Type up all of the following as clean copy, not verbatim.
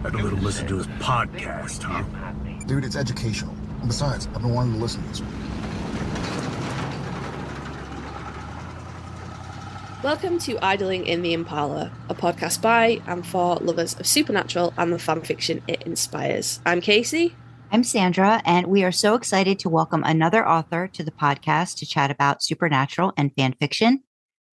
Had a little listen to his podcast, huh? Dude, it's educational. And besides, I've been wanting to listen to this one. Welcome to Idling in the Impala, a podcast by and for lovers of supernatural and the fanfiction it inspires. I'm Kasey. I'm Sandra, and we are so excited to welcome another author to the podcast to chat about supernatural and fanfiction.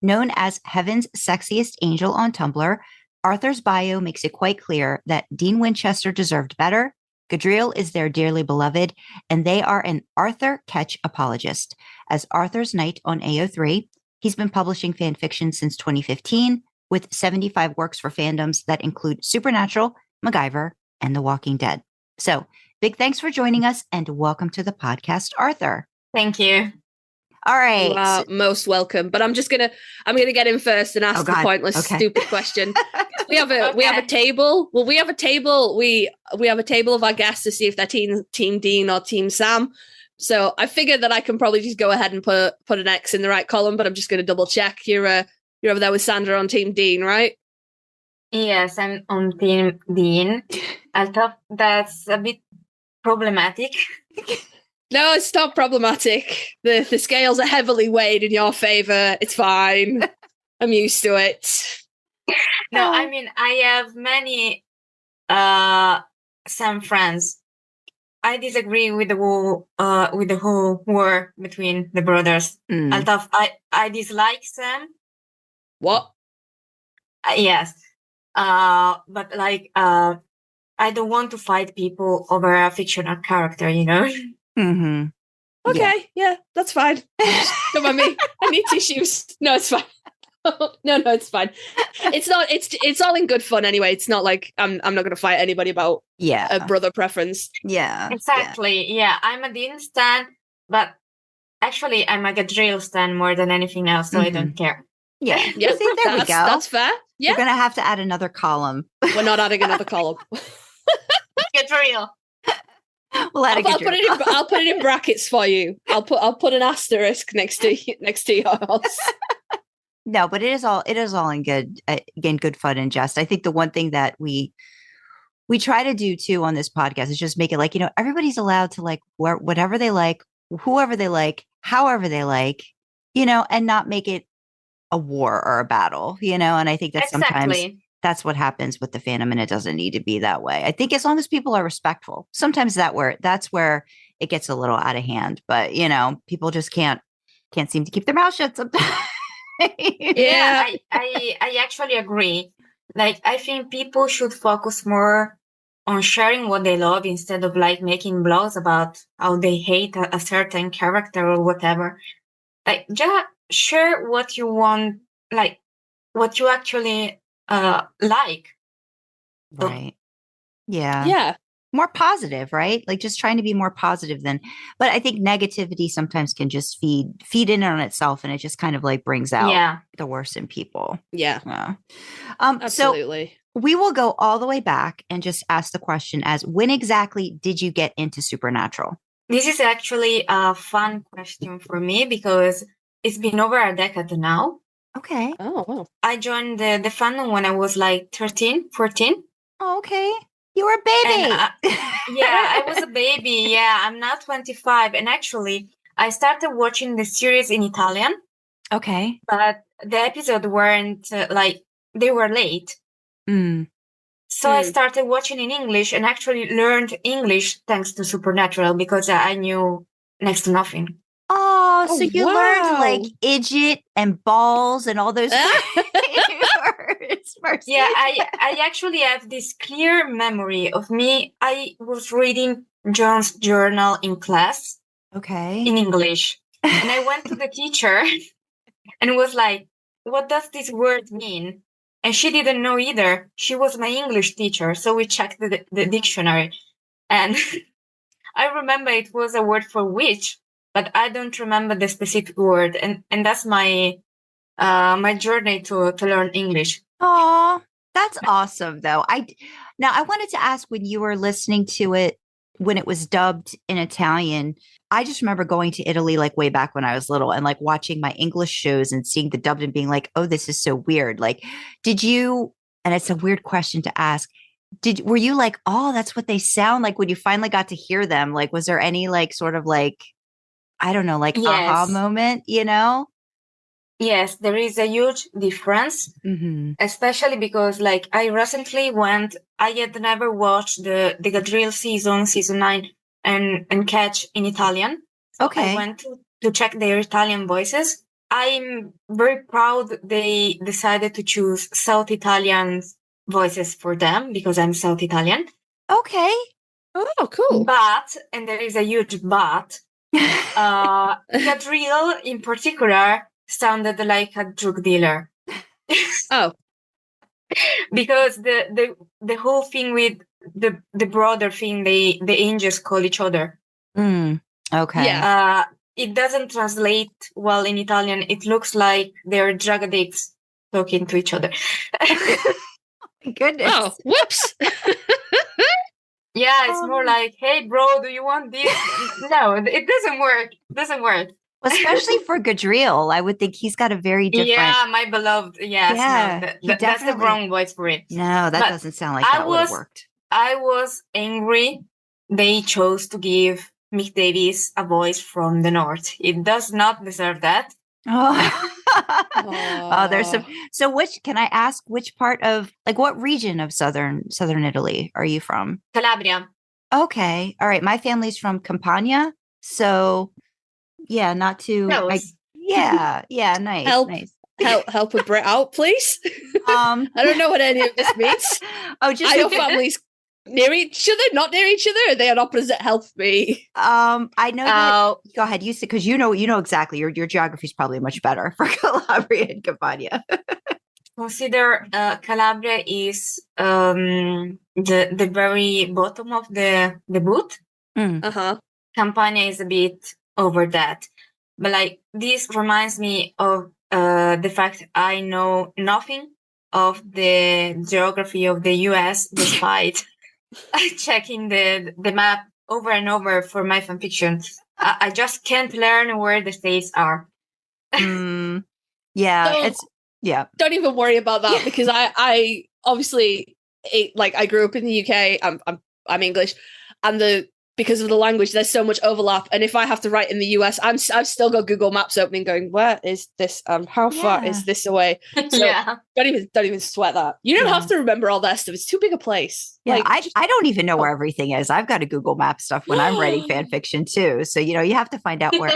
Known as Heaven's Sexiest Angel on Tumblr, Arthur's bio makes it quite clear that Dean Winchester deserved better, Gadreel is their dearly beloved, and they are an Arthur Ketch apologist. As Arthur's knight on AO3, he's been publishing fanfiction since 2015, with 75 works for fandoms that include Supernatural, MacGyver, and The Walking Dead. So, big thanks for joining us, and welcome to the podcast, Arthur. Thank you. All right. You are most welcome. But I'm gonna get in first and ask the pointless, stupid question. We have a table. Well, we have a table. We have a table of our guests to see if they're team Dean or team Sam. So I figured that I can probably just go ahead and put an X in the right column, but I'm just gonna double check. You're over there with Sandra on team Dean, right? Yes, I'm on team Dean. I thought that's a bit problematic. No, it's not problematic. The scales are heavily weighed in your favor. It's fine. I'm used to it. No, I mean, I have many Sam friends. I disagree with the whole war between the brothers. Although I dislike Sam. What? Yes. But like, I don't want to fight people over a fictional character, you know? Mm-hmm. Okay, yeah, that's fine. Come on, me. I need tissues. No, it's fine. No, it's fine. It's all in good fun anyway. It's not like I'm not going to fight anybody about a brother preference. Yeah, exactly. Yeah, I'm a Dean stan, but actually I'm a Gadreel stan more than anything else, so I don't care. Yeah. See, there we go. That's fair. Yeah, you're gonna have to add another column. We're not adding another column. Gadreel. We'll add I'll put it in brackets for you. I'll put an asterisk next to yours. No, but it is all in good fun and jest. I think the one thing that we try to do too on this podcast is just make it like, everybody's allowed to like wear whatever they like, whoever they like, however they like, and not make it a war or a battle, and I think that sometimes that's what happens with the fandom, and it doesn't need to be that way. I think as long as people are respectful, sometimes that's where it gets a little out of hand. But people just can't seem to keep their mouth shut sometimes. Yeah, I actually agree. Like, I think people should focus more on sharing what they love instead of like making blogs about how they hate a certain character or whatever. Like, just share what you want, like what you actually like. Right. Yeah. More positive, right? Like just trying to be more positive but I think negativity sometimes can just feed in on itself, and it just kind of like brings out the worst in people. Yeah. Absolutely. So we will go all the way back and just ask the question as, when exactly did you get into Supernatural? This is actually a fun question for me because it's been over a decade now. Okay. Oh, wow. I joined the fandom when I was like 13, 14. Oh, okay. You were a baby. And, I was a baby. Yeah, I'm now 25. And actually, I started watching the series in Italian. Okay. But the episodes weren't they were late. So I started watching in English and actually learned English thanks to Supernatural because I knew next to nothing. Oh, so you learned like idiot and balls and all those words. Yeah, I actually have this clear memory of me. I was reading John's journal in class. Okay. In English. And I went to the teacher and was like, what does this word mean? And she didn't know either. She was my English teacher. So we checked the dictionary. And I remember it was a word for witch, but I don't remember the specific word. And that's my my journey to learn English. Oh, that's awesome, though. I wanted to ask, when you were listening to it, when it was dubbed in Italian, I just remember going to Italy like way back when I was little and like watching my English shows and seeing the dubbed and being like, oh, this is so weird. Like, did you, and it's a weird question to ask, were you like, oh, that's what they sound like when you finally got to hear them? Like, was there any like sort of like, I don't know, like aha Yes. moment, you know? Yes, there is a huge difference, especially because like I had never watched the Gadreel season 9 and Catch in Italian. So I went to check their Italian voices. I'm very proud they decided to choose South Italian voices for them because I'm South Italian. Okay. Oh, cool. But, and there is a huge but, Gadreel in particular sounded like a drug dealer. Oh. Because the whole thing with the brother thing, the angels call each other. Okay. Yeah. It doesn't translate well in Italian. It looks like they're drug addicts talking to each other. Goodness. Oh, whoops. Yeah, it's more like, hey, bro, do you want this? No, it doesn't work. It doesn't work. Especially for Gadreel, I would think he's got a very different. Yeah, my beloved. Yes, yeah, no, that's the wrong voice for it. No, that doesn't sound like that would have worked. I was angry they chose to give Mick Davis a voice from the North. It does not deserve that. Oh, there's some. So can I ask which part of, like, what region of southern Italy are you from? Calabria. Okay. All right. My family's from Campania. So yeah, not too. Yeah. Nice. Help a Brit out, please. I don't know what any of this means. Are your families near each other, not near each other? Are they on opposite? Help me. I know that. Go ahead. You said, because you know exactly. Your geography is probably much better for Calabria and Campania. Consider Calabria is the very bottom of the boot. Campania is a bit over that, but like this reminds me of the fact I know nothing of the geography of the US despite checking the map over and over for my fanfiction. I just can't learn where the states are. Yeah, Don't even worry about that because I obviously I grew up in the UK. I'm English, and because of the language, there's so much overlap. And if I have to write in the US, I've still got Google Maps opening, going, where is this? How far is this away? So don't even sweat that. You don't have to remember all that stuff. It's too big a place. Yeah, I don't even know where everything is. I've got to Google Map stuff when I'm writing fan fiction too. So you have to find out where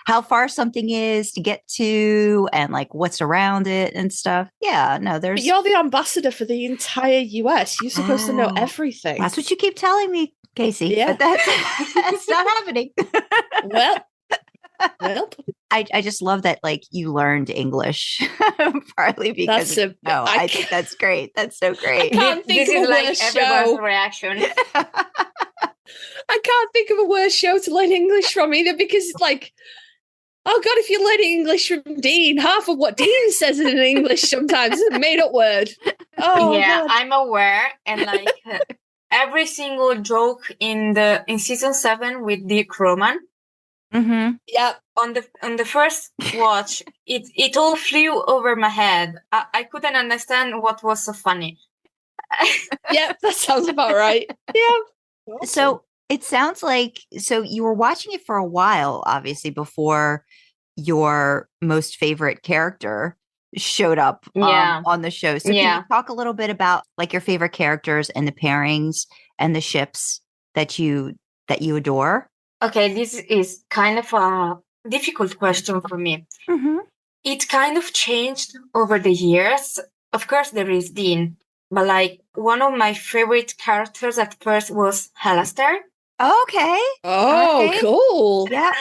how far something is to get to, and like what's around it and stuff. Yeah, no, But you're the ambassador for the entire US. You're supposed to know everything. That's what you keep telling me, Kasey. Yeah. But that's not happening. Well, I just love that like you learned English partly because I think that's great. That's so great. I can't think of a worse show. Reaction. I can't think of a worse show to learn English from either, because it's like, oh God, if you're learning English from Dean, half of what Dean says in English sometimes is a made-up word. Oh yeah, God. I'm aware, and like every single joke in season 7 with Dick Roman. Yeah. On the first watch, it all flew over my head. I couldn't understand what was so funny. Yeah, that sounds about right. Yeah. So it sounds like you were watching it for a while, obviously, before your most favorite character showed up on the show. So can you talk a little bit about like your favorite characters and the pairings and the ships that you adore? Okay, this is kind of a difficult question for me. It kind of changed over the years. Of course, there is Dean, but like one of my favorite characters at first was Alastair. Okay. Oh, okay. Cool. Yeah.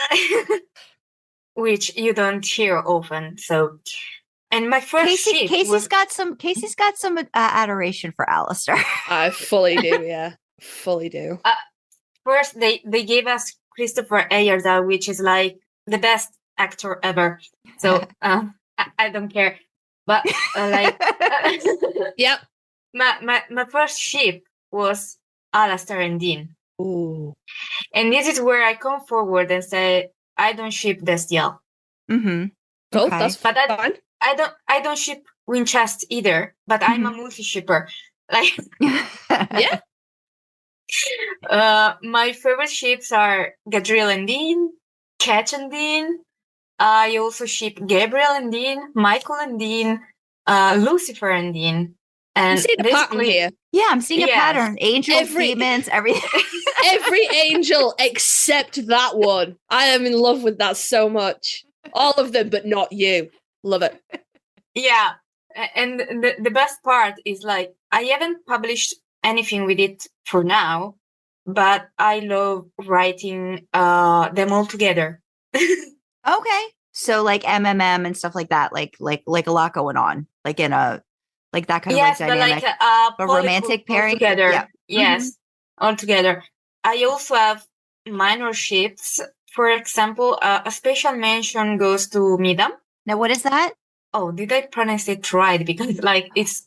Which you don't hear often. So, and my first Casey's got some adoration for Alastair. I fully do. Yeah, fully do. First, they gave us Christopher Ayerda, which is like the best actor ever. So I don't care. But yep. My first ship was Alastair and Dean. Ooh. And this is where I come forward and say I don't ship Destiel. Cool, that's fine. I don't ship Winchester either, but I'm a multi-shipper. Like, Yeah. My favorite ships are Gadreel and Dean, Cat and Dean. I also ship Gabriel and Dean, Michael and Dean, Lucifer and Dean. You And see the pattern basically, here. Yeah, I'm seeing a Yes. pattern. Angels, demons, everything. Every angel except that one. I am in love with that so much. All of them, but not you. Love it. yeah. And the best part is like, I haven't published anything with it for now, but I love writing them all together. Okay. So like MMM and stuff like that, like a lot going on, like in a like that kind Yes, of but like dynamic. like A romantic pairing? together. Yeah. Yes, all together. I also have minor ships. For example, a special mention goes to Midam. Now, what is that? Oh, did I pronounce it right? Because like it's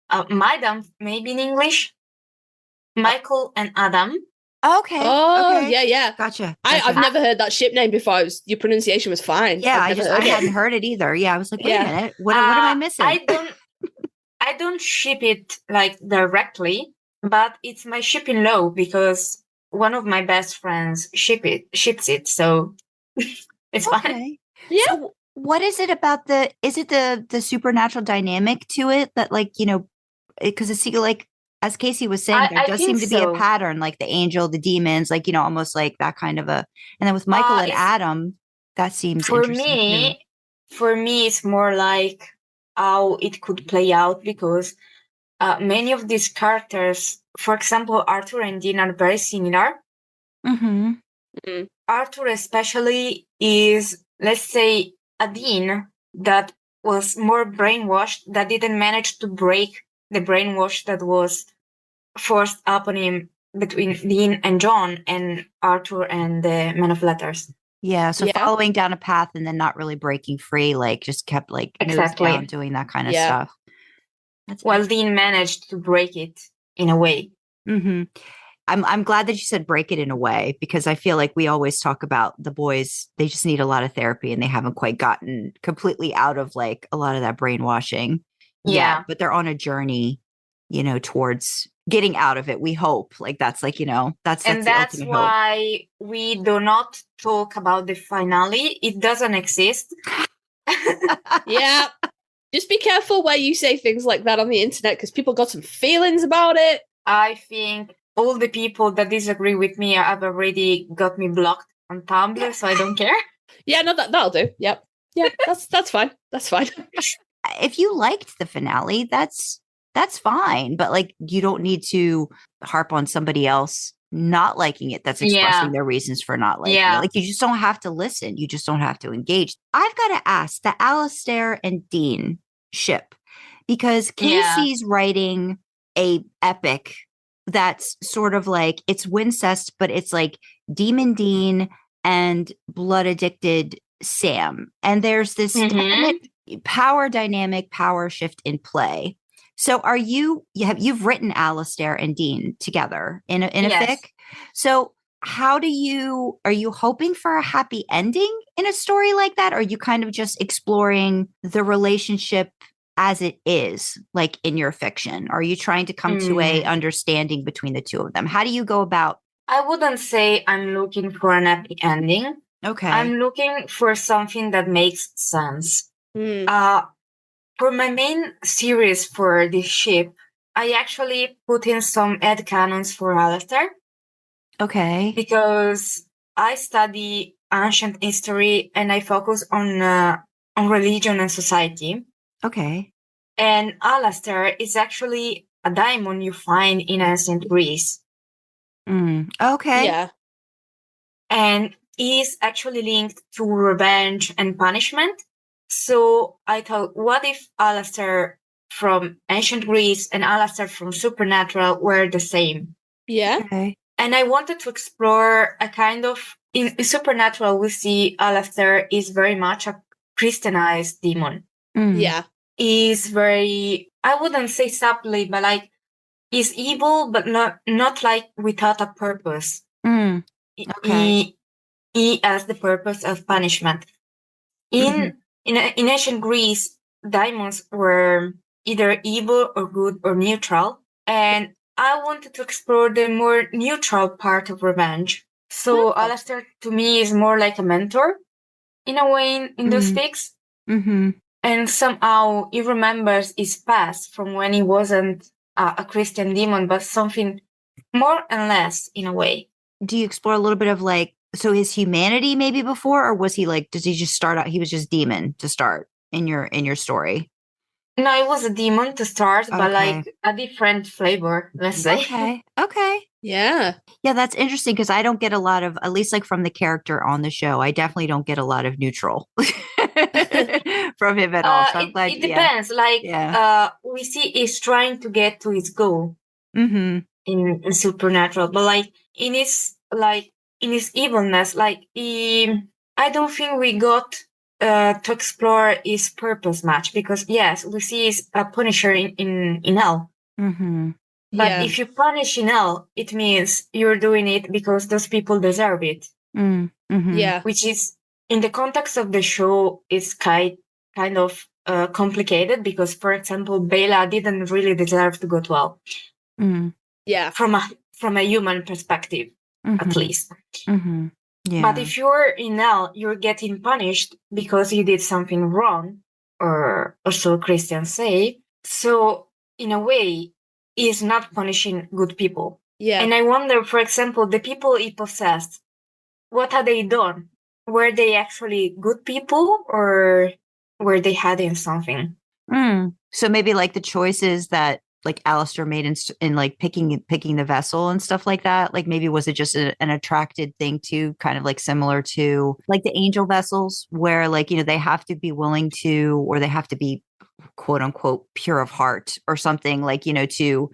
Midam, maybe in English. Michael and Adam. Okay. Oh, okay. yeah. Gotcha. I've never heard that ship name before. Your pronunciation was fine. Yeah, I hadn't heard it either. Yeah, I was like, wait a minute, what am I missing? I don't ship it like directly, but it's my shipping law because one of my best friends ships it, so it's fine. Yeah. So what is it about the supernatural dynamic to it that, like, you know, because it's like, as Kasey was saying, there does seem to be a pattern, like the angel, the demons, like, you know, almost like that kind of a, and then with Michael and Adam, that seems interesting too. For me, it's more like how it could play out because many of these characters, for example, Arthur and Dean are very similar. Arthur especially is, let's say, a Dean that was more brainwashed, that didn't manage to break the brainwash that was forced upon him between Dean and John and Arthur and the Man of Letters. Yeah, so following down a path and then not really breaking free, like just kept like nose down doing that kind of stuff. Well, Dean managed to break it in a way. I'm glad that you said break it in a way, because I feel like we always talk about the boys, they just need a lot of therapy and they haven't quite gotten completely out of like a lot of that brainwashing. Yeah, but they're on a journey, you know, towards getting out of it. We hope, like, that's like, you know, that's why we do not talk about the finale. It doesn't exist. Yeah. Just be careful where you say things like that on the internet, because people got some feelings about it. I think all the people that disagree with me have already got me blocked on Tumblr, so I don't care. Yeah, no, that'll do. Yep. Yeah, that's fine. That's fine. If you liked the finale, that's fine. But like, you don't need to harp on somebody else not liking it that's expressing their reasons for not liking it. Like, you just don't have to listen. You just don't have to engage. I've got to ask the Alistair and Dean ship, because Kasey's writing a epic that's sort of like, it's Wincest, but it's like Demon Dean and blood addicted Sam. And there's this definite power dynamic, power shift in play. So you've written Alistair and Dean together in a fic. So are you hoping for a happy ending in a story like that? Or are you kind of just exploring the relationship as it is, like in your fiction? Are you trying to come to a understanding between the two of them? How do you go about? I wouldn't say I'm looking for an happy ending. Okay. I'm looking for something that makes sense. For my main series for this ship, I actually put in some headcanons for Alistair. Okay. Because I study ancient history and I focus on religion and society. Okay. And Alistair is actually a daimon you find in ancient Greece. Okay. Yeah. And he's actually linked to revenge and punishment. So I thought, what if Alistair from ancient Greece and Alistair from Supernatural were the same? Yeah. Okay. And I wanted to explore a kind of, in Supernatural, we see Alistair is very much a Christianized demon. Yeah. He's very, I wouldn't say subtly, but like, he's evil, but not like without a purpose. Okay. He has the purpose of punishment. In ancient Greece, demons were either evil or good or neutral. And I wanted to explore the more neutral part of revenge. So Alistair to me is more like a mentor in a way in those fics. Mm-hmm. And somehow he remembers his past from when he wasn't a Christian demon, but something more and less in a way. Do you explore a little bit of like, so his humanity maybe before, or was he like, does he just start out? He was just demon to start in your story. No, it was a demon to start, but like a different flavor, let's say. Okay. Yeah. Yeah, that's interesting because I don't get a lot of, at least like from the character on the show, I definitely don't get a lot of neutral from him at all. So I'm glad. It depends. We see he's trying to get to his goal in Supernatural, but like in his evilness, like I don't think we got to explore his purpose much because yes, we see he's a punisher in hell. But if you punish in hell, it means you're doing it because those people deserve it. Yeah, which is in the context of the show is kind of complicated because, for example, Bela didn't really deserve to go to hell. Yeah, from a human perspective, at least. Yeah. But if you're in hell, you're getting punished because you did something wrong, or so Christians say. So in a way, he's not punishing good people. Yeah. And I wonder, for example, the people he possessed, what had they done? Were they actually good people, or were they hiding something? So maybe like the choices that like Alistair made in like picking the vessel and stuff like that. Like maybe was it just an attracted thing to kind of like similar to like the angel vessels where like, you know, they have to be willing to, or they have to be quote unquote pure of heart or something like, you know, to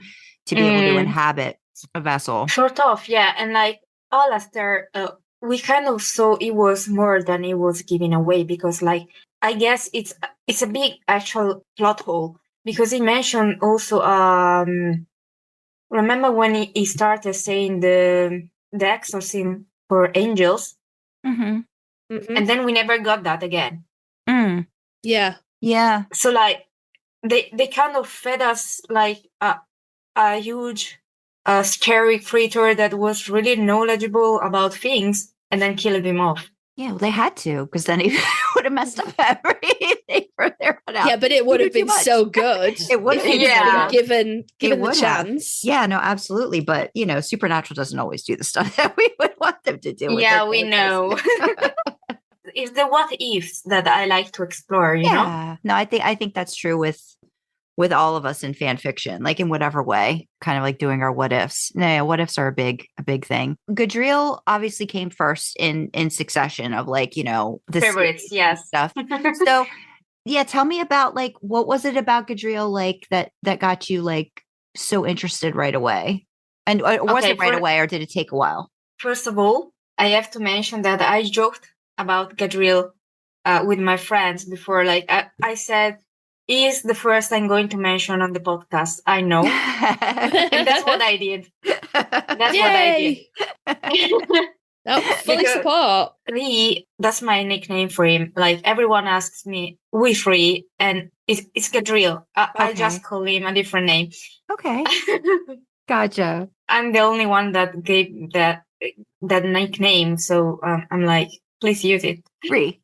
be able to inhabit a vessel. Sort of, yeah. And like Alistair, we kind of saw it was more than it was giving away because like I guess it's a big actual plot hole because he mentioned also remember when he started saying the exorcism for angels, and then we never got that again. Yeah. So like they kind of fed us like a huge scary creature that was really knowledgeable about things and then killed him off. Yeah, well, they had to because then he would have messed up everything for their run out. Yeah, but it would have been so good. It would have been given the chance. Yeah, no, absolutely. But you know, Supernatural doesn't always do the stuff that we would want them to do. Yeah, we know. It's the what ifs that I like to explore. You know? No, I think that's true with all of us in fan fiction, like in whatever way, kind of like doing our what ifs. No, what ifs are a big thing. Gadreel obviously came first in succession of like, you know, the favorites, yes. Stuff. So yeah, tell me about like, what was it about Gadreel like that got you like so interested right away? And was it right away or did it take a while? First of all, I have to mention that I joked about Gadreel with my friends before. Like I said, he is the first I'm going to mention on the podcast. I know. And that's what I did. That's Yay! what I did. Fully support. Ree, that's my nickname for him. Like everyone asks me, which Ree? And it's Gadreel. I just call him a different name. Okay. Gotcha. I'm the only one that gave that nickname. So I'm like, please use it. Ree.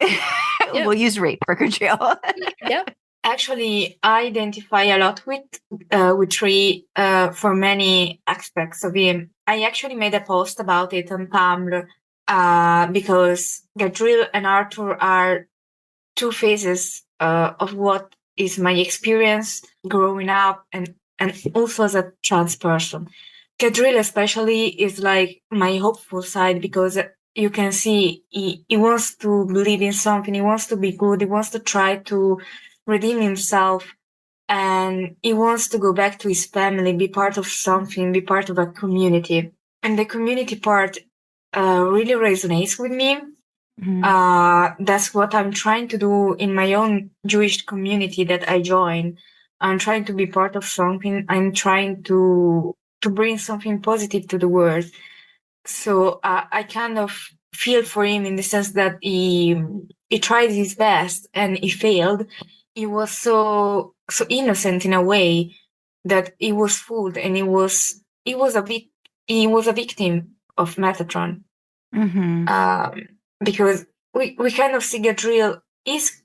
We'll use Ree for Gadreel. Yep. Actually, I identify a lot with Ree for many aspects of him. I actually made a post about it on Tumblr because Gadreel and Arthur are two phases of what is my experience growing up and also as a trans person. Gadreel especially is like my hopeful side because you can see he wants to believe in something, he wants to be good, he wants to try to redeem himself, and he wants to go back to his family, be part of something, be part of a community. And the community part really resonates with me. That's what I'm trying to do in my own Jewish community that I join. I'm trying to be part of something. I'm trying to bring something positive to the world. So I kind of feel for him in the sense that he tried his best and he failed. He was so innocent in a way, that he was fooled and he was a victim of Metatron. Because we kind of see Gadreel is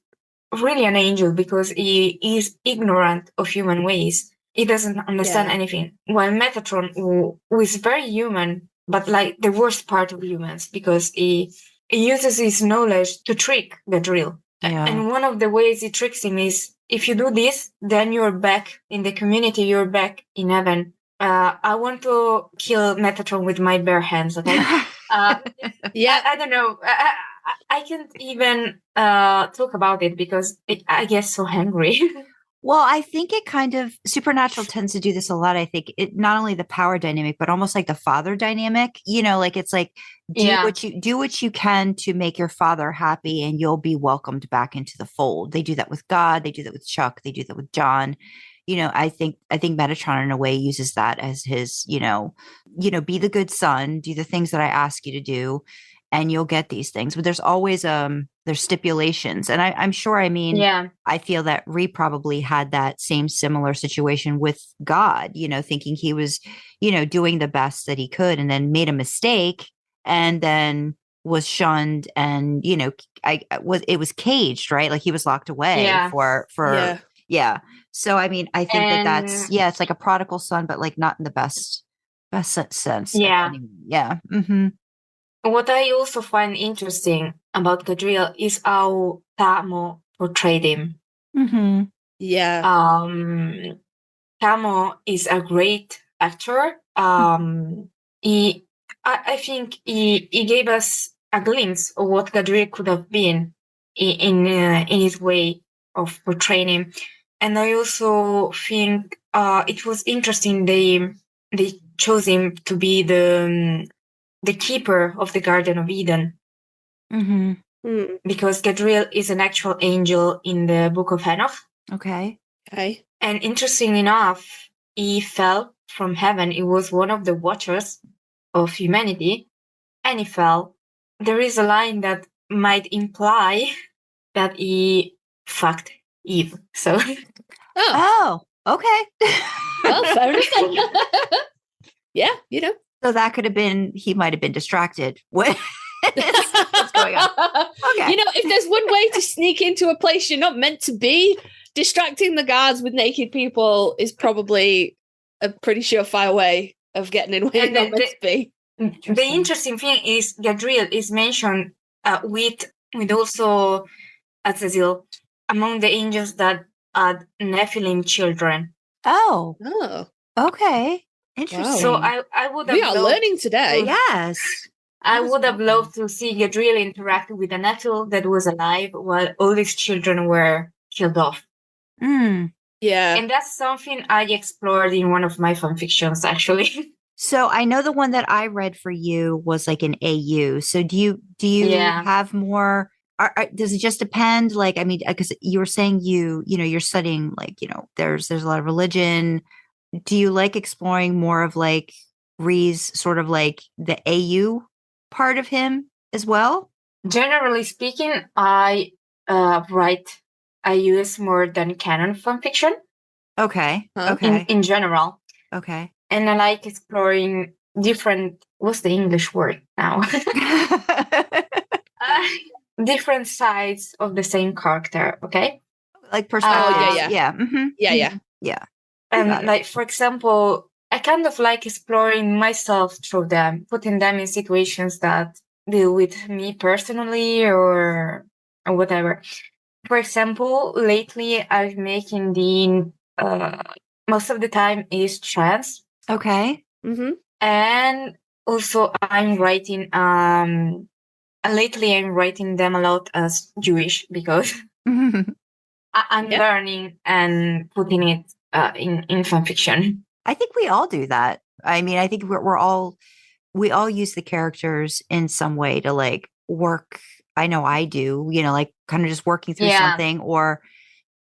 really an angel because he is ignorant of human ways. He doesn't understand anything. While Metatron, who is very human, but like the worst part of humans, because he uses his knowledge to trick Gadreel. Yeah. And one of the ways he tricks him is, if you do this, then you're back in the community, you're back in heaven. I want to kill Metatron with my bare hands, okay? I don't know. I can't even talk about it because I get so angry. Well, I think it kind of Supernatural tends to do this a lot. I think it not only the power dynamic, but almost like the father dynamic. You know, like it's like do what you can to make your father happy, and you'll be welcomed back into the fold. They do that with God. They do that with Chuck. They do that with John. You know, I think Metatron in a way uses that as his, be the good son, do the things that I ask you to do, and you'll get these things. But there's always there's stipulations, and I'm sure. I mean, I feel that Ree probably had that same similar situation with God. You know, thinking he was, doing the best that he could, and then made a mistake, and then was shunned, and it was caged, right? Like he was locked away for. Yeah. So, I mean, I think that's, it's like a prodigal son, but like not in the best sense. Yeah. Yeah. Mm-hmm. What I also find interesting about Gadreel is how Tamo portrayed him. Mm-hmm. Yeah. Tamo is a great actor. I think he gave us a glimpse of what Gadreel could have been in his way of portraying him. And I also think it was interesting they chose him to be the keeper of the Garden of Eden. Mm-hmm. Because Gadreel is an actual angel in the Book of Enoch. Okay. And interesting enough, he fell from heaven. He was one of the watchers of humanity, and he fell. There is a line that might imply that he fucked Eve. So. Oh, okay. Well, fair enough. Yeah, So that could have been, he might have been distracted. What's going on? Okay. If there's one way to sneak into a place you're not meant to be, distracting the guards with naked people is probably a pretty surefire way of getting in where you're not meant to be. The interesting thing is Gadreel is mentioned with also Azazel among the angels that had Nephilim children. Oh, okay. Interesting. So I would have we are learning today. Yes. I would have loved to see Gadreel interact with a Nephil that was alive while all his children were killed off. Yeah. And that's something I explored in one of my fanfictions, actually. So I know the one that I read for you was like an AU. So do you have more? Does it just depend? Like, I mean, because you were saying you're studying like, there's a lot of religion. Do you like exploring more of like Ree's sort of like the AU part of him as well? Generally speaking, I write AUs more than canon fanfiction. Okay. Okay. In general. Okay. And I like exploring different, what's the English word now? Different sides of the same character, okay? Like perspectives. Yeah. Mm-hmm. Yeah. And like, for example, I kind of like exploring myself through them, putting them in situations that deal with me personally or whatever. For example, lately I've making Dean most of the time is trans. Okay. Mm-hmm. And also I'm writing lately I'm writing them a lot as Jewish because I'm learning and putting it in fanfiction. I think we all do that. I mean, I think we all use the characters in some way to like work. I know I do, like kind of just working through something, or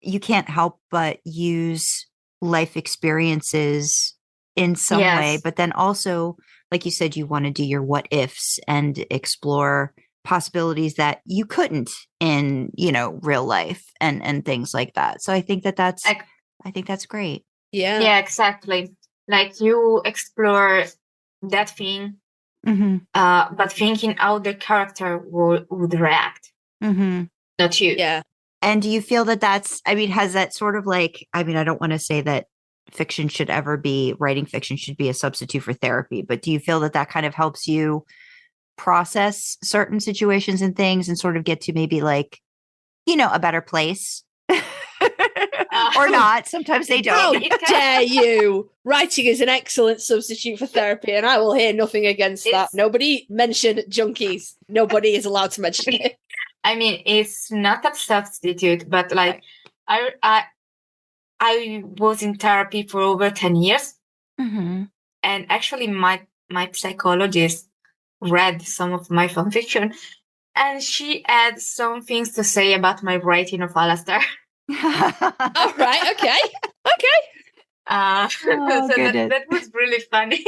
you can't help but use life experiences in some way. But then also, like you said, you want to do your what ifs and explore possibilities that you couldn't in, real life and things like that. So I think that's great. Yeah, exactly. Like you explore that thing, but thinking how the character would react. Not you. Yeah. And do you feel that has that sort of like, I don't want to say that writing fiction should be a substitute for therapy, but do you feel that kind of helps you process certain situations and things and sort of get to maybe like, a better place? Or not. Sometimes they don't. How dare you? Writing is an excellent substitute for therapy, and I will hear nothing against that. Nobody mention junkies. Nobody is allowed to mention it. I mean, it's not a substitute, but like I was in therapy for over 10 years. And actually my psychologist read some of my fanfiction, and she had some things to say about my writing of Alastair. All right, okay. So that was really funny.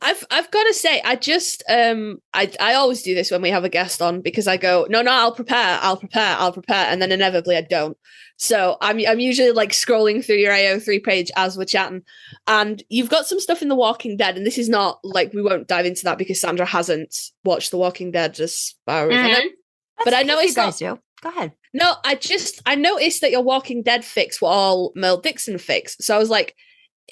I've got to say, I just I always do this when we have a guest on, because I go, no, I'll prepare, and then inevitably I don't. So I'm usually like scrolling through your AO3 page as we're chatting, and you've got some stuff in The Walking Dead, and this is not like, we won't dive into that because Sandra hasn't watched The Walking Dead as far as I know. But I know you guys do. Go ahead. No, I noticed that your Walking Dead fics were all Merle Dixon fics. So I was like,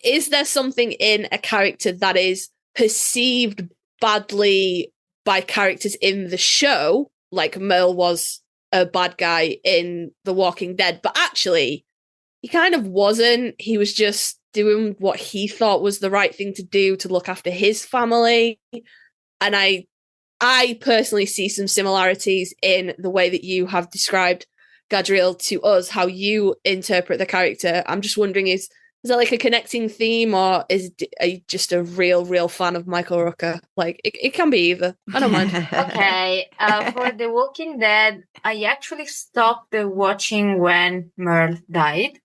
is there something in a character that is perceived badly by characters in the show, like Merle was a bad guy in The Walking Dead, but actually he kind of wasn't. He was just doing what he thought was the right thing to do to look after his family. And I personally see some similarities in the way that you have described Gadreel to us, how you interpret the character. I'm just wondering, is that like a connecting theme, or are you just a real fan of Michael Rooker? Like, it can be either. I don't mind. Okay. For The Walking Dead, I actually stopped watching when Merle died.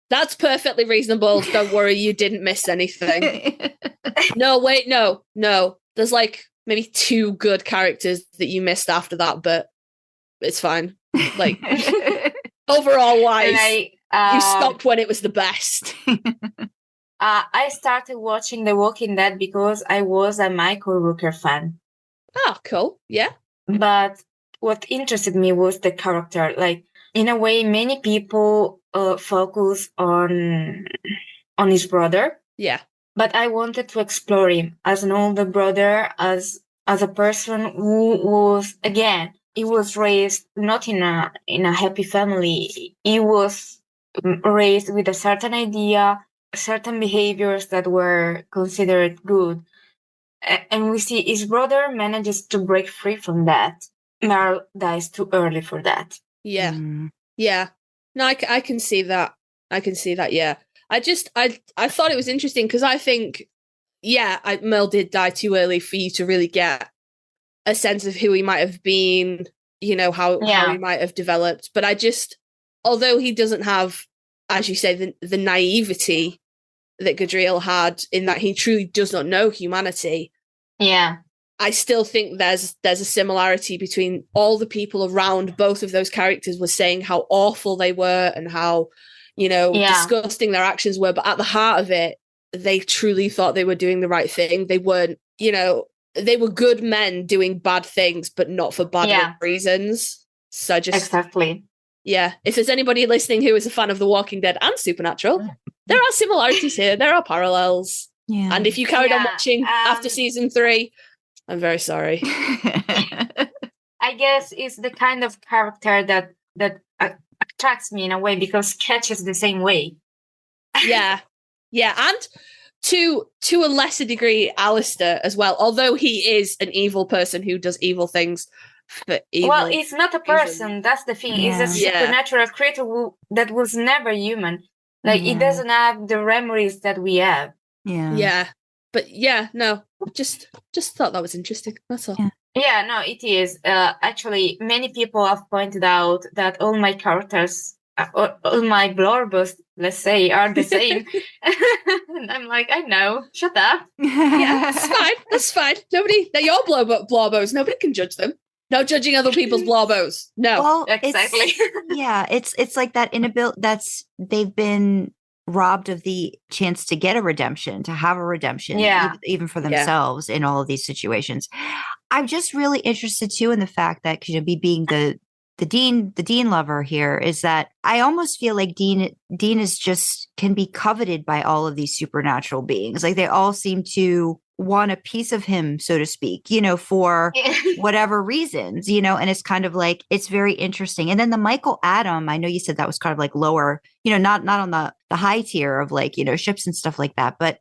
That's perfectly reasonable. Don't worry, you didn't miss anything. No, wait, no. There's like maybe 2 good characters that you missed after that, but it's fine. Like, overall wise, you stopped when it was the best. I started watching The Walking Dead because I was a Michael Rooker fan. Oh, cool. Yeah. But what interested me was the character. Like, in a way, many people focus on his brother. Yeah. But I wanted to explore him as an older brother, as a person who was, again, he was raised not in a happy family. He was raised with a certain idea, certain behaviors that were considered good. And we see his brother manages to break free from that. Merle dies too early for that. Yeah. Yeah. No, I can see that. Yeah. I thought it was interesting because I think, Merle did die too early for you to really get a sense of who he might have been, how he might have developed. But although he doesn't have, as you say, the naivety that Gadreel had, in that he truly does not know humanity. Yeah. I still think there's a similarity between all the people around both of those characters were saying how awful they were and how, disgusting their actions were. But at the heart of it, they truly thought they were doing the right thing. They weren't, they were good men doing bad things, but not for bad reasons. So exactly. Yeah. If there's anybody listening who is a fan of The Walking Dead and Supernatural, there are similarities here. There are parallels. Yeah. And if you carried on watching after season 3, I'm very sorry. I guess it's the kind of character that attracts me in a way because Ketch is the same way. Yeah. And to a lesser degree, Alistair as well, although he is an evil person who does evil things for evil. Well, he's not a person. That's the thing. Yeah. He's a supernatural creature that was never human. Like, he doesn't have the memories that we have. Yeah. But no, just thought that was interesting. That's all. Yeah, no, it is. Actually, many people have pointed out that all my characters, all my blorbos, let's say, are the same. And I'm like, I know. Shut up. Yeah, that's fine. That's fine. They're your blorbos. Nobody can judge them. No judging other people's blobos. No. Well, Exactly. It's like that inability they've been robbed of the chance to get a redemption, to have a redemption, even for themselves in all of these situations. I'm just really interested too in the fact that, because me being the Dean lover here, is that I almost feel like Dean is just can be coveted by all of these supernatural beings. Like they all seem to want a piece of him, so to speak, for whatever reasons, and it's kind of like, it's very interesting. And then the Michael Adam, I know you said that was kind of like lower, not on the high tier of like, ships and stuff like that. But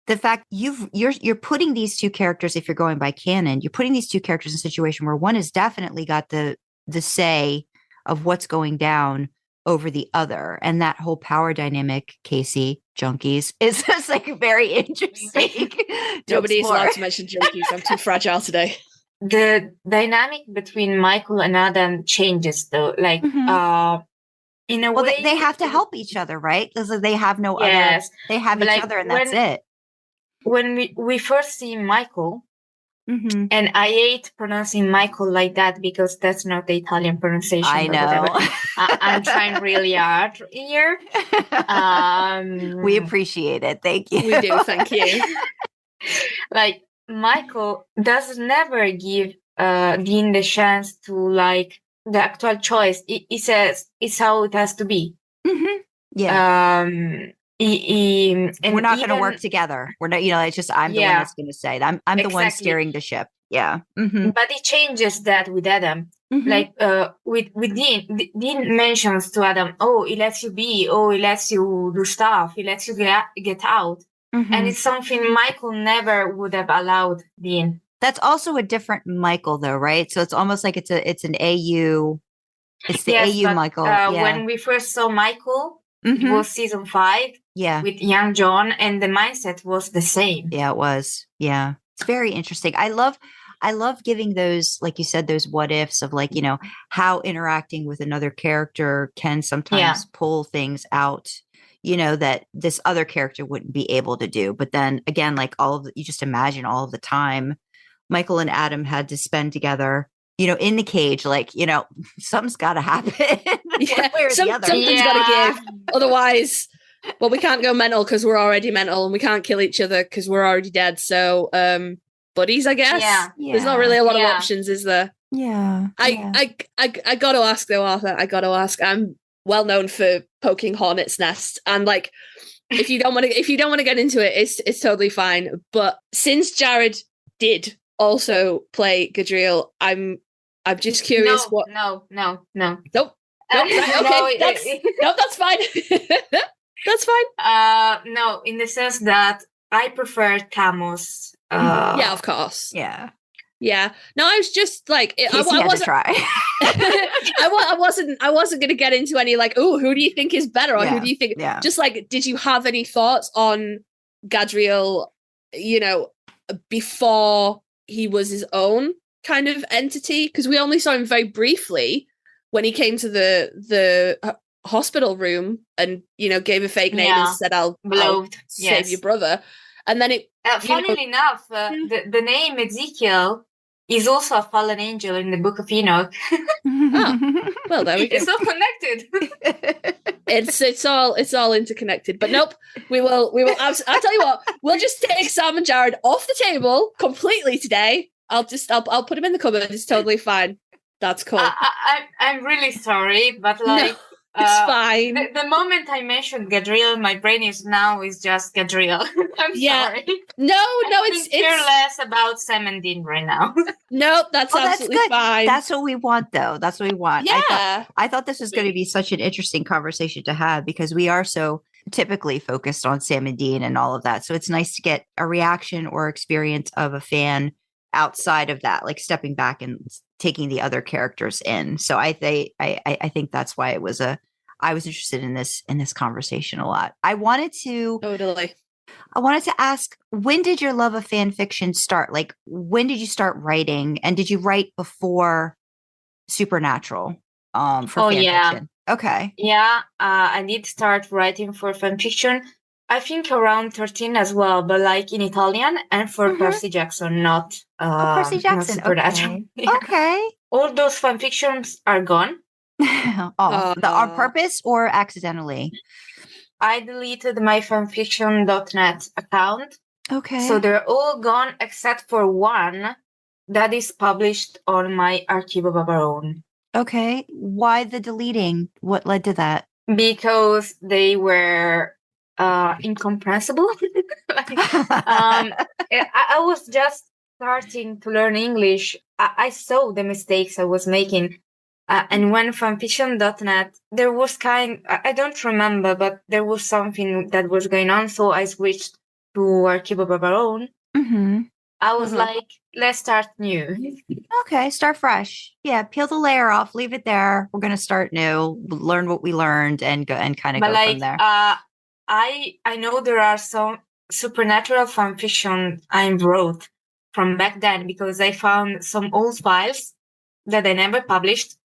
the fact you're putting these two characters, if you're going by canon, you're putting these two characters in a situation where one has definitely got the say of what's going down over the other, and that whole power dynamic, Kasey, junkies, is just like very interesting. Nobody's allowed to mention junkies. I'm too fragile today. The dynamic between Michael and Adam changes though. Like in a way they have to help each other, right? Because they have no other, they have each other, and that's it. When we first see Michael, and I hate pronouncing Michael like that because that's not the Italian pronunciation. I know. I'm trying really hard here. We appreciate it. Thank you. We do. Thank you. Like Michael does never give Dean the chance to like the actual choice. He says it's how it has to be. Yeah. And we're not going to work together. We're not, it's just, I'm the one that's going to say that. I'm the one steering the ship. Yeah. But he changes that with Adam. Like with Dean, Dean mentions to Adam, oh, he lets you be, oh, he lets you do stuff, he lets you get out. And it's something Michael never would have allowed Dean. That's also a different Michael though, right? So it's almost like it's an AU. It's the AU Michael. When we first saw Michael, it was season 5 with young John, and the mindset was the same. Yeah, it was. Yeah. It's very interesting. I love giving those, like you said, those what ifs of like, how interacting with another character can sometimes pull things out, that this other character wouldn't be able to do. But then again, like you just imagine all of the time Michael and Adam had to spend together, in the cage, like, something's got to happen. Something's got to give. Otherwise, we can't go mental because we're already mental, and we can't kill each other because we're already dead. So, buddies, I guess. Yeah. There's not really a lot of options, is there? Yeah. I got to ask though, Arthur. I got to ask. I'm well known for poking hornets' nests, and like, if you don't want to get into it, it's totally fine. But since Jared did also play Gadreel, I'm just curious. No. Nope. Right, okay. That's fine. That's fine. No, in the sense that I prefer Camus. Yeah, of course. Yeah. No, I was just like, I wasn't try. I wasn't going to get into any like, oh, who do you think is better, or who do you think? Yeah. Just like, did you have any thoughts on Gadreel? Before he was his own kind of entity, because we only saw him very briefly when he came to the hospital room and gave a fake name and said I'll save your brother, and then it funnily enough the name Ezekiel is also a fallen angel in the book of Enoch. Well, there we go. It's all connected. it's all interconnected. But nope, we will I'll tell you what, we'll just take Sam and Jared off the table completely today. I'll put him in the cupboard. It's totally fine. That's cool. I'm really sorry, but like, no, it's fine. The moment I mentioned Gadreel, my brain is just Gadreel. I'm sorry. No, it's care less about Sam and Dean right now. No, that's absolutely fine. That's what we want, though. That's what we want. Yeah. I thought this was going to be such an interesting conversation to have, because we are so typically focused on Sam and Dean and all of that. So it's nice to get a reaction or experience of a fan outside of that, like stepping back and taking the other characters in. So I think that's why I was interested in this conversation a lot. I wanted to ask, when did your love of fan fiction start? Like, when did you start writing, and did you write before Supernatural for fan fiction? Okay. Yeah, I did start writing for fan fiction, I think around 13 as well, but like in Italian, and for Percy Jackson, not Percy Jackson. Supernatural. Okay. Okay. all those fan fictions are gone. On purpose or accidentally? I deleted my fanfiction.net account. Okay. So they're all gone except for one that is published on my Archivo Babarone. Okay. Why the deleting? What led to that? Because they were incomprehensible. I was just starting to learn English. I saw the mistakes I was making. And when fanfiction.net, there was I don't remember, but there was something that was going on. So I switched to Archivo Babarone. Mm-hmm. I was like, let's start new. Okay, start fresh. Yeah, peel the layer off, leave it there. We're gonna start new, learn what we learned, and go and kind of go from there. I know there are some supernatural fanfiction I wrote from back then because I found some old files that I never published.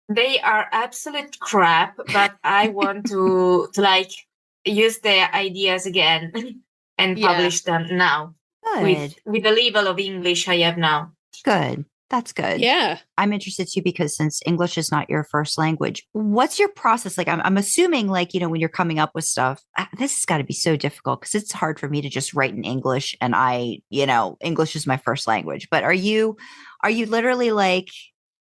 They are absolute crap, but I want to like use their ideas again and publish them now. Good. With the level of English I have now. Good. That's good. Yeah. I'm interested too, because since English is not your first language, what's your process? Like, I'm assuming, like, when you're coming up with stuff, this has got to be so difficult because it's hard for me to just write in English, and English is my first language. But are you literally like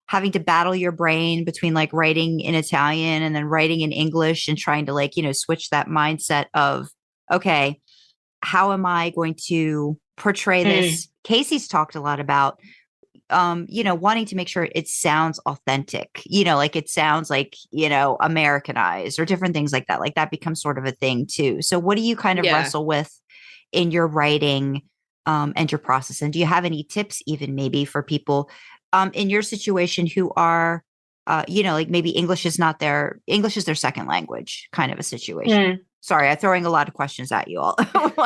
having to battle your brain between like writing in Italian and then writing in English and trying to like, switch that mindset of, okay, how am I going to portray this? Kasey's talked a lot about, wanting to make sure it sounds authentic, like it sounds like, Americanized or different things like that. Like that becomes sort of a thing too. So what do you kind of wrestle with in your writing and your process? And do you have any tips even maybe for people in your situation who are, like maybe English is their second language kind of a situation? Sorry, I'm throwing a lot of questions at you all.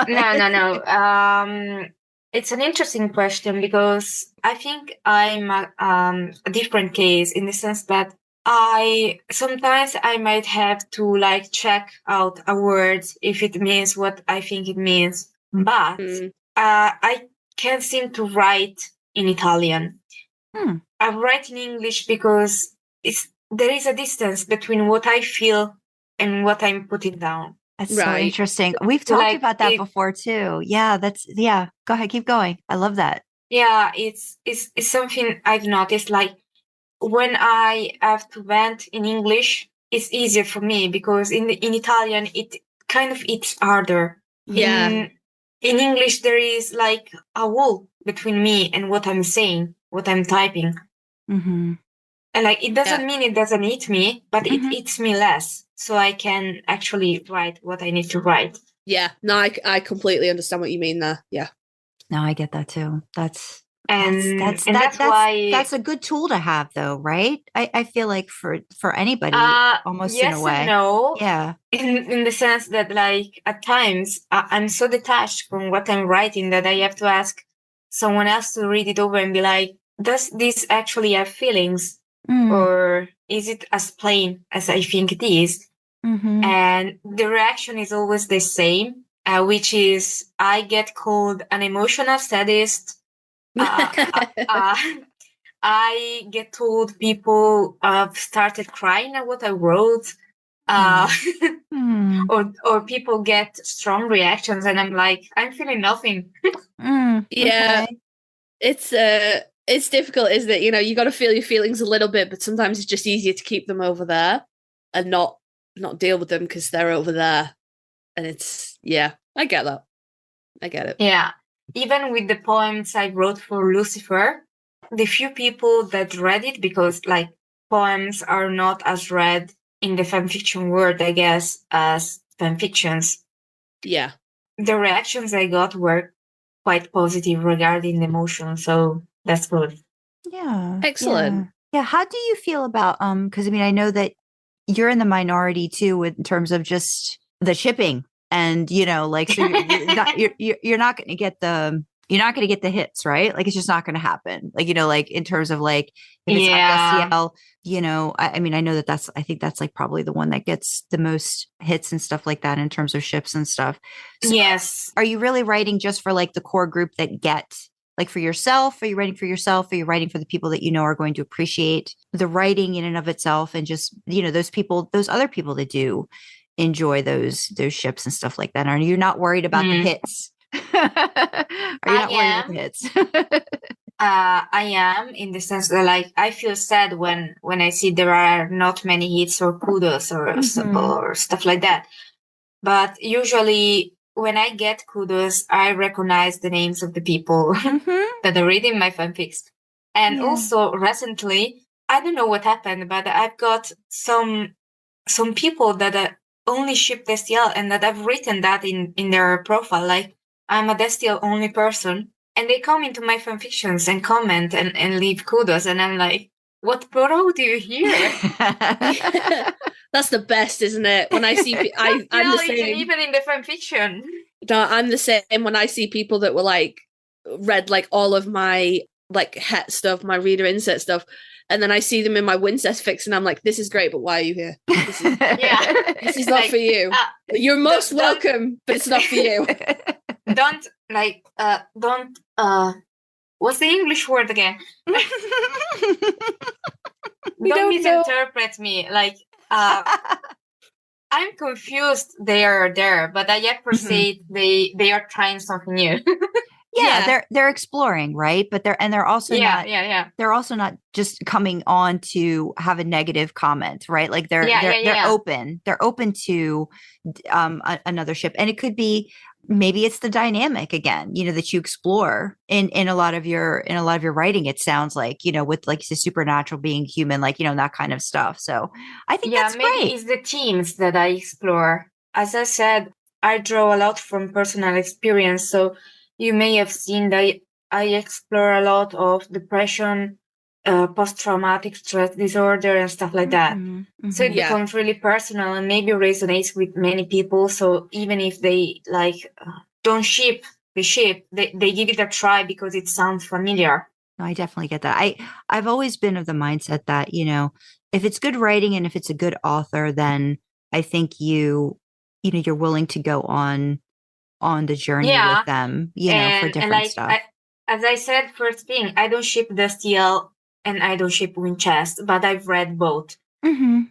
No. It's an interesting question because I think I'm a different case in the sense that sometimes I might have to like check out a word if it means what I think it means, but I can't seem to write in Italian. I write in English because there is a distance between what I feel and what I'm putting down. That's so interesting. We've talked about that before too. Yeah, go ahead, keep going. I love that. Yeah, it's something I've noticed. Like when I have to vent in English, it's easier for me because in Italian it kind of it's harder. Yeah. In English there is like a wall between me and what I'm saying, what I'm typing. And like it doesn't mean it doesn't eat me, but it eats me less. So I can actually write what I need to write. Yeah. No, I completely understand what you mean there. Yeah. No, I get that too. That's why that's a good tool to have though, right? I feel like for anybody almost yes in a way. And no. Yeah. In the sense that like at times I'm so detached from what I'm writing that I have to ask someone else to read it over and be like, does this actually have feelings? Or is it as plain as I think it is? And the reaction is always the same, which is I get called an emotional sadist. I get told people started crying at what I wrote. Or people get strong reactions and I'm like, I'm feeling nothing. Yeah. Okay. It's difficult, isn't it? You got to feel your feelings a little bit, but sometimes it's just easier to keep them over there and not deal with them because they're over there. And I get that. I get it. Yeah. Even with the poems I wrote for Lucifer, the few people that read it, because like poems are not as read in the fanfiction world, I guess, as fanfictions. Yeah. The reactions I got were quite positive regarding the emotion. So that's good. Yeah. Excellent. Yeah. How do you feel about, because I mean, I know that you're in the minority too, in terms of just the shipping and, like, so you're not going to get the hits, right? Like, it's just not going to happen. Like, like in terms of like, if it's ISTL, I mean, I know I think that's like probably the one that gets the most hits and stuff like that in terms of ships and stuff. So yes. Are you really writing just for like the core group that get like for yourself? Are you writing for yourself? Are you writing for the people that you know are going to appreciate the writing in and of itself, and just, you know, those other people that do enjoy those ships and stuff like that? Are you not worried about the hits? Are you not worried about the hits? I am, in the sense that, like, I feel sad when I see there are not many hits or kudos or stuff like that. But usually when I get kudos, I recognize the names of the people that are reading my fanfics. And also recently, I don't know what happened, but I've got some people that only ship Destiel, and that I've written that in their profile, like, I'm a Destiel only person. And they come into my fanfictions and comment and leave kudos. And I'm like, what bro do you hear? That's the best, isn't it? When I see, I'm the same. Even in the fanfiction. No, I'm the same. When I see people that were like, read like all of my like het stuff, my reader insert stuff, and then I see them in my Wincest fix, and I'm like, this is great, but why are you here? This is not like, for you. You're most welcome, but it's not for you. Don't what's the English word again? Don't misinterpret me. Like, I'm confused they are there, but I appreciate they are trying something new. They're exploring, right? But they're also they're also not just coming on to have a negative comment, right? Like they're open. They're open to another ship, and it could be, maybe it's the dynamic again, you know, that you explore in a lot of your writing. It sounds like, you know, with like the supernatural being human, like, you know, that kind of stuff. So I think that's great. Maybe it's the themes that I explore. As I said, I draw a lot from personal experience. So you may have seen that I explore a lot of depression, post-traumatic stress disorder, and stuff like that. So it becomes really personal and maybe resonates with many people. So even if they like don't ship the ship, they give it a try because it sounds familiar. No, I definitely get that. I've always been of the mindset that, you know, if it's good writing and if it's a good author, then I think you're willing to go on the journey with them, you know, for different stuff. As I said first thing, I don't ship Destiel and I don't ship Winchest, but I've read both. Because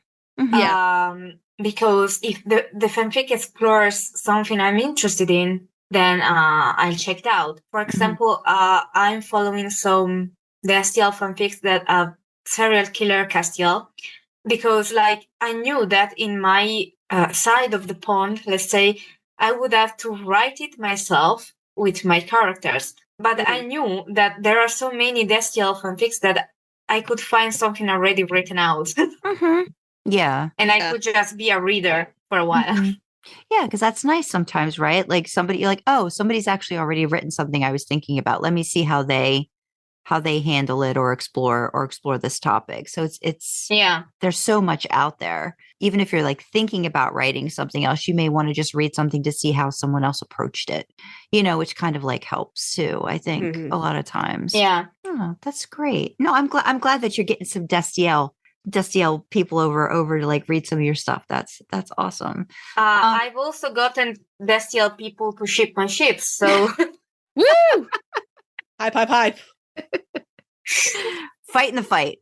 if the fanfic explores something I'm interested in, then I'll check it out. For example, I'm following some Destiel fanfics that are serial killer Castiel, because like I knew that in my side of the pond, let's say, I would have to write it myself with my characters. But I knew that there are so many Destiel fanfics that I could find something already written out. Yeah. And I could just be a reader for a while. Yeah, because that's nice sometimes, right? Like you're like, oh, somebody's actually already written something I was thinking about. Let me see how they handle it or explore this topic. So it's there's so much out there. Even if you're like thinking about writing something else, you may want to just read something to see how someone else approached it, you know, which kind of like helps too, I think, a lot of times. Yeah. Oh, that's great. No, I'm glad that you're getting some Destiel people over to like read some of your stuff. That's awesome. I've also gotten Destiel people to ship my ships. So woo! Hype. Fight in the fight.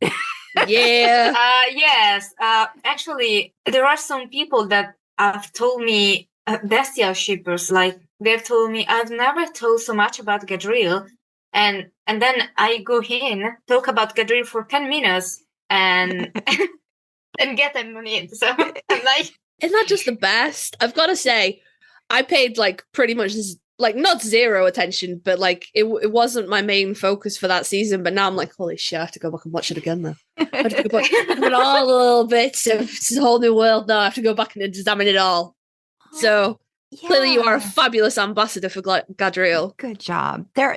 Yeah. Yes. Actually, there are some people that have told me, Destiel shippers, like they've told me, I've never told so much about Gadreel. And then I go in, talk about Gadreel for 10 minutes and and get them on it. So I'm like, isn't that just the best? I've got to say, I paid like pretty much like not zero attention, but like it wasn't my main focus for that season. But now I'm like, holy shit, I have to go back and watch it again now. I have to go back and all the little bits of this whole new world now. I have to go back and examine it all. So clearly you are a fabulous ambassador for Gadreel. Good job. They're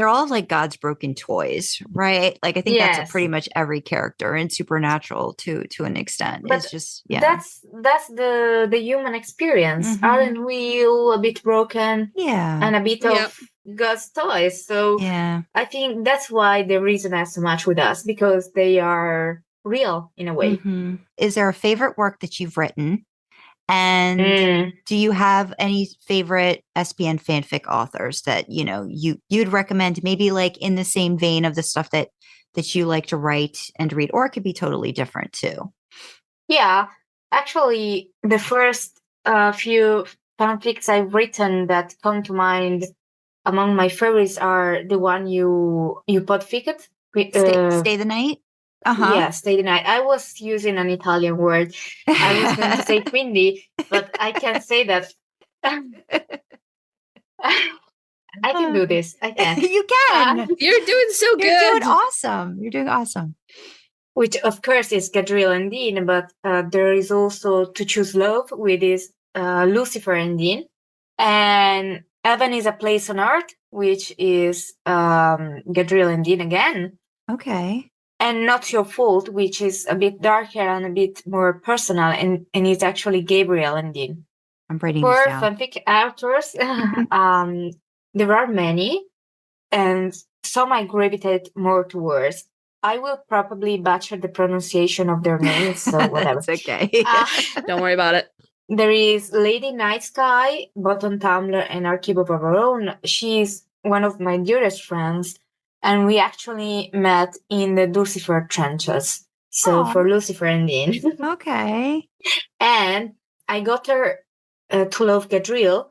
all like God's broken toys, right? Like I think that's pretty much every character in Supernatural to an extent. But it's just that's the human experience. Aren't we all a bit broken? Yeah. And a bit of God's toys. So I think that's why they resonate so much with us, because they are real in a way. Is there a favorite work that you've written? And do you have any favorite SPN fanfic authors that, you'd recommend, maybe like in the same vein of the stuff that you like to write and read, or it could be totally different too? Yeah, actually, the first few fanfics I've written that come to mind among my favorites are the one you podficced. Stay the night? Uh-huh. Yeah, stay the night. I was using an Italian word. I was going to say quindi, but I can't say that. I can do this. I can. You can. You're doing so good. You're doing awesome. You're doing awesome. Which, of course, is Gadreel and Dean, but there is also To Choose Love with his Lucifer and Dean. And Heaven is a Place on Earth, which is Gadreel and Dean again. Okay. And Not Your Fault, which is a bit darker and a bit more personal, and it's actually Gabriel and Dean. I'm writing For this down. fanfic authors, there are many, and some I gravitate more towards. I will probably butcher the pronunciation of their names, so whatever. It's okay. Don't worry about it. There is Lady Night Sky, both on Tumblr and Archive of Our Own. She's one of my dearest friends, and we actually met in the Lucifer trenches. So for Lucifer and Dean. Okay. And I got her to love Gadreel.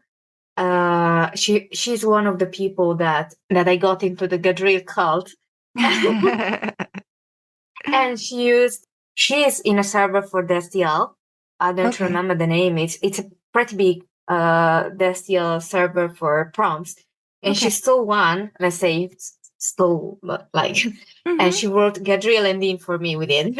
She's one of the people that I got into the Gadreel cult. And she is in a server for DSTL. I don't remember the name. It's a pretty big DSTL server for prompts. And she stole one, let's say stole, but like, and she wrote Gadreel and Dean for me within.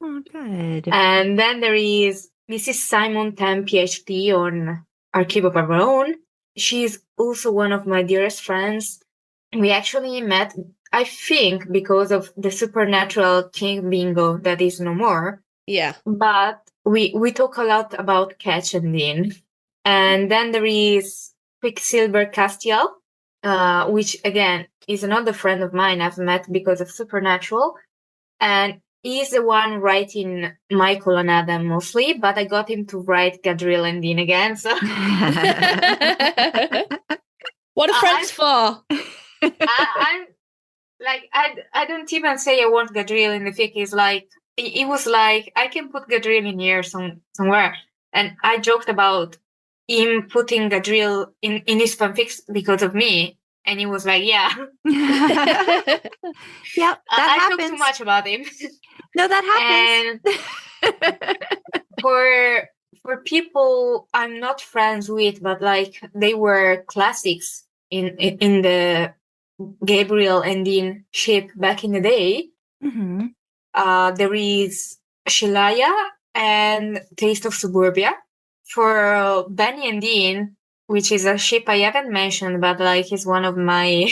Oh, good. And then there is Mrs. Simon Tam, PhD on Archive of Our Own. She's also one of my dearest friends. We actually met, I think, because of the Supernatural King Bingo that is no more. Yeah. But we talk a lot about Catch and Dean. And then there is Quicksilver Castiel, which again is another friend of mine I've met because of Supernatural. And he's the one writing Michael and Adam mostly, but I got him to write Gadreel and Dean again. So what are friends for? I'm like, I don't even say I want Gadreel in the fic. It's like, it was like, I can put Gadreel in here somewhere. And I joked about him putting Gadreel in his fanfics because of me. And he was like, yeah. Yep, that I happens. talk too much about him. No, that happens. And for people I'm not friends with, but like they were classics in the Gabriel and Dean ship back in the day. There is Shilaya and Taste of Suburbia. For Benny and Dean, which is a ship I haven't mentioned, but like is one of my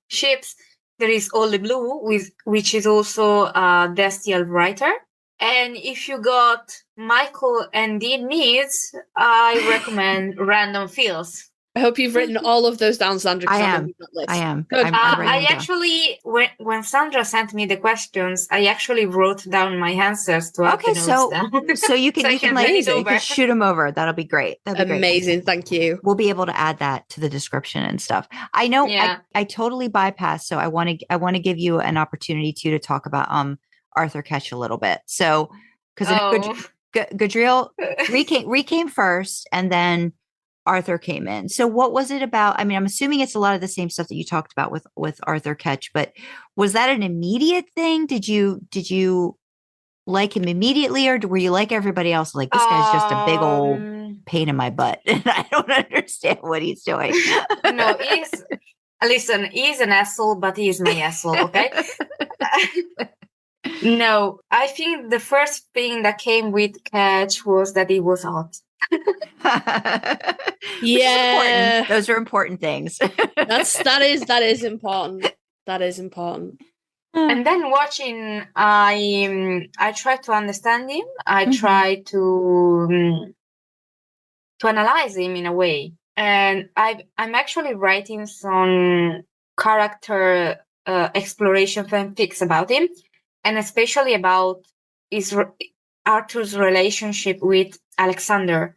ships. There is All the Blue, which is also a Destial writer. And if you got Michael and Dean needs, I recommend Random Feels. I hope you've written all of those down, Sandra. I am. Good. I actually, when Sandra sent me the questions, I actually wrote down my answers to have the notes down. So you can you can shoot them over. That'll be great. That'd be amazing. Great. Thank you. We'll be able to add that to the description and stuff. I know. Yeah. I totally bypassed. So I want to give you an opportunity to talk about Arthur Ketch a little bit. So because Gadreel recame first, and then Arthur came in. So what was it about? I mean, I'm assuming it's a lot of the same stuff that you talked about with Arthur Ketch, but was that an immediate thing? Did you like him immediately, or were you like everybody else? Like, this guy's just a big old pain in my butt and I don't understand what he's doing. No, he's an asshole, but he's my asshole. Okay. No, I think the first thing that came with Ketch was that he was hot. Yeah, those are important things. that is important. That is important. And then watching, I try to understand him. I try to analyze him in a way, and I'm actually writing some character exploration fanfics about him, and especially about is Arthur's relationship with Alexander.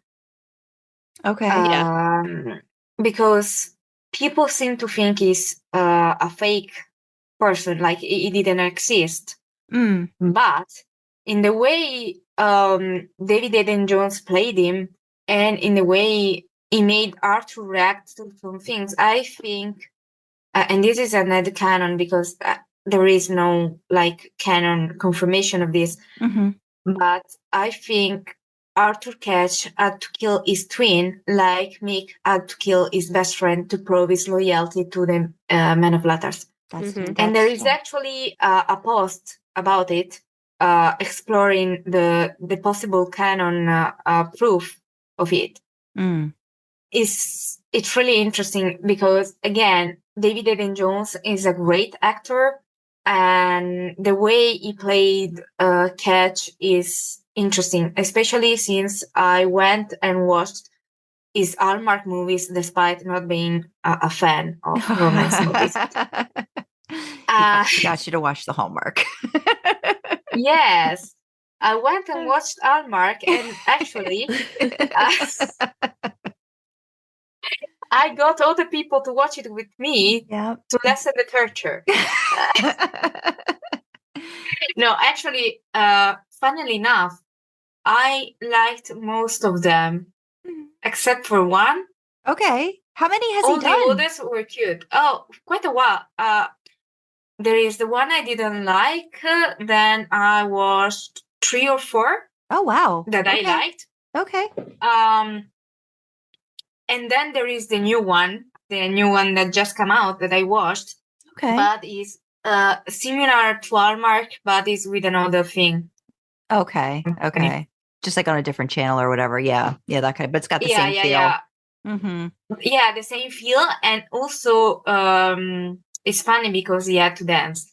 Okay. Because people seem to think he's a fake person, like he didn't exist. But in the way David Eden Jones played him, and in the way he made Arthur react to some things, I think, and this is an headcanon because there is no like canon confirmation of this, but I think Arthur Catch had to kill his twin, like Mick had to kill his best friend to prove his loyalty to the Man of Letters. And there is actually a post about it, exploring the possible canon proof of it. It's really interesting because, again, David Eden Jones is a great actor, and the way he played Catch is interesting, especially since I went and watched his Hallmark movies despite not being a fan of romance movies. Got you to watch the Hallmark. Yes, I went and watched Hallmark, and actually I got other people to watch it with me to lessen the torture. No, actually, funnily enough, I liked most of them, except for one. Okay. How many has All he done? the others were cute. Oh, quite a while. There is the one I didn't like. Then I watched 3 or 4. Oh, wow. That I liked. Okay. And then there is the new one that just came out that I watched. Okay. But is similar to Hallmark, but is with another thing. Okay. Just like on a different channel or whatever. Yeah, that kind of, but it's got the same feel. Yeah, the same feel, and also it's funny because he had to dance.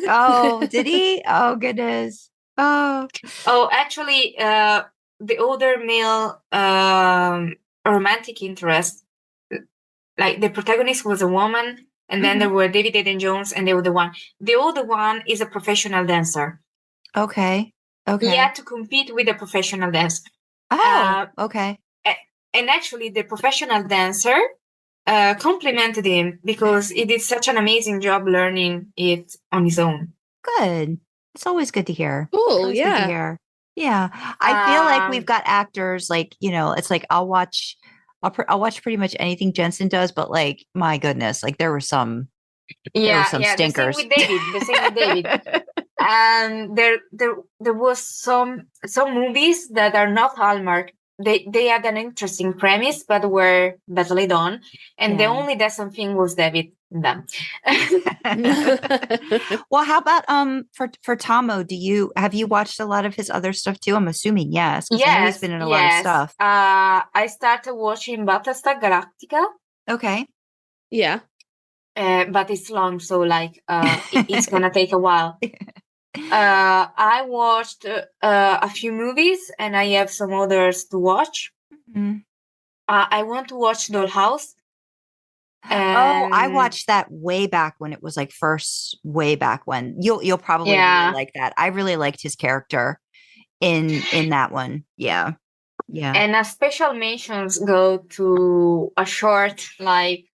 Oh, did he? Oh, goodness. Oh, actually, the other male romantic interest, like the protagonist was a woman, and then there were David Eden Jones and the other one. The other one is a professional dancer. Okay. He had to compete with a professional dancer. Oh, okay. And actually, the professional dancer complimented him because he did such an amazing job learning it on his own. Good. It's always good to hear. Cool. Yeah. Yeah. I feel like we've got actors like, it's like I'll watch pretty much anything Jensen does, but like, my goodness, like there were some stinkers. The same with David. And there was some movies that are not Hallmark. They had an interesting premise, but were badly done. And the only decent thing was David in them. Well, how about for Tomo? Have you watched a lot of his other stuff too? I'm assuming yes, because I know he's been in a lot of stuff. I started watching Battlestar Galactica. Okay. Yeah. But it's long, so like it's gonna take a while. I watched a few movies, and I have some others to watch. I want to watch Dollhouse. I watched that way back when it was like way back when. You'll probably really like that. I really liked his character in that one. Yeah. And a special mentions go to a short like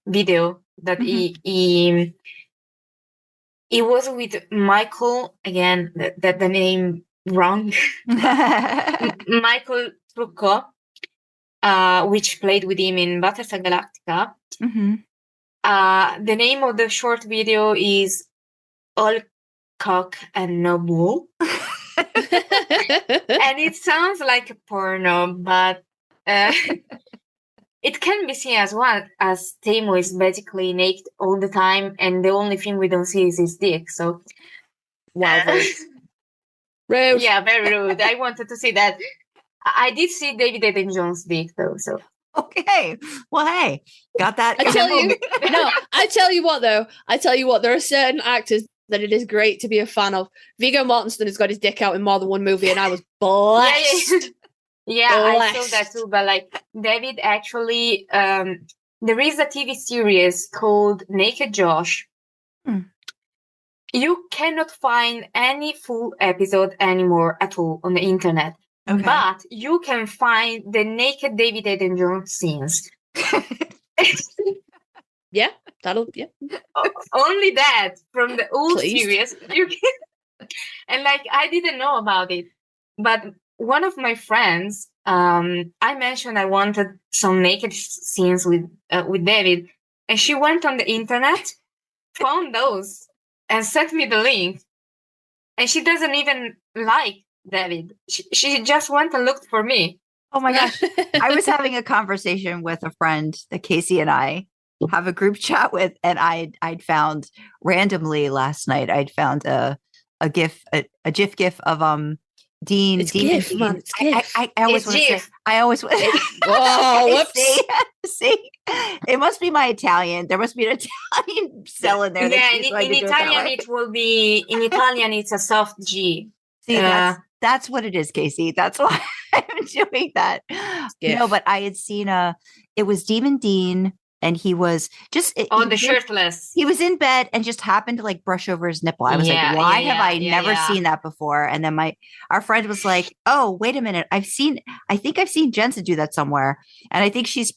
video that he was with Michael, again, the name wrong. Michael Trucco, which played with him in Battlestar Galactica. The name of the short video is All Cock and No Bull. And it sounds like a porno, but it can be seen as one, as Tamo is basically naked all the time, and the only thing we don't see is his dick. So, wow, rude. Yeah, very rude. I wanted to see that. I did see David Eden Jones' dick, though. So, okay. Well, hey, got that. I tell you what, though. There are certain actors that it is great to be a fan of. Viggo Mortensen has got his dick out in more than one movie, and I was blessed. I saw that too, but like David actually, there is a TV series called Naked Josh, you cannot find any full episode anymore at all on the internet. Okay. But you can find the naked David Eden Jones scenes. Yeah. Only that from the old series. You can, and like I didn't know about it, but one of my friends, I mentioned I wanted some naked scenes with David, and she went on the internet, found those, and sent me the link. And she doesn't even like David. She just went and looked for me. Oh my gosh! I was having a conversation with a friend that Kasey and I have a group chat with, and I'd found randomly last night. I'd found a GIF of Dean. It's Dean, GIF, man. It's GIF. I always want to say. I always want. Oh, whoops! See, it must be my Italian. There must be an Italian cell in there. Yeah, in Italian it will be. In Italian, it's a soft G. See, that's what it is, Kasey. That's why I'm doing that. GIF. No, but I had seen it was Demon Dean. And he was just shirtless. He was in bed and just happened to like brush over his nipple. I was like, why have I never seen that before? And then our friend was like, oh, wait a minute. I think I've seen Jensen do that somewhere. And I think she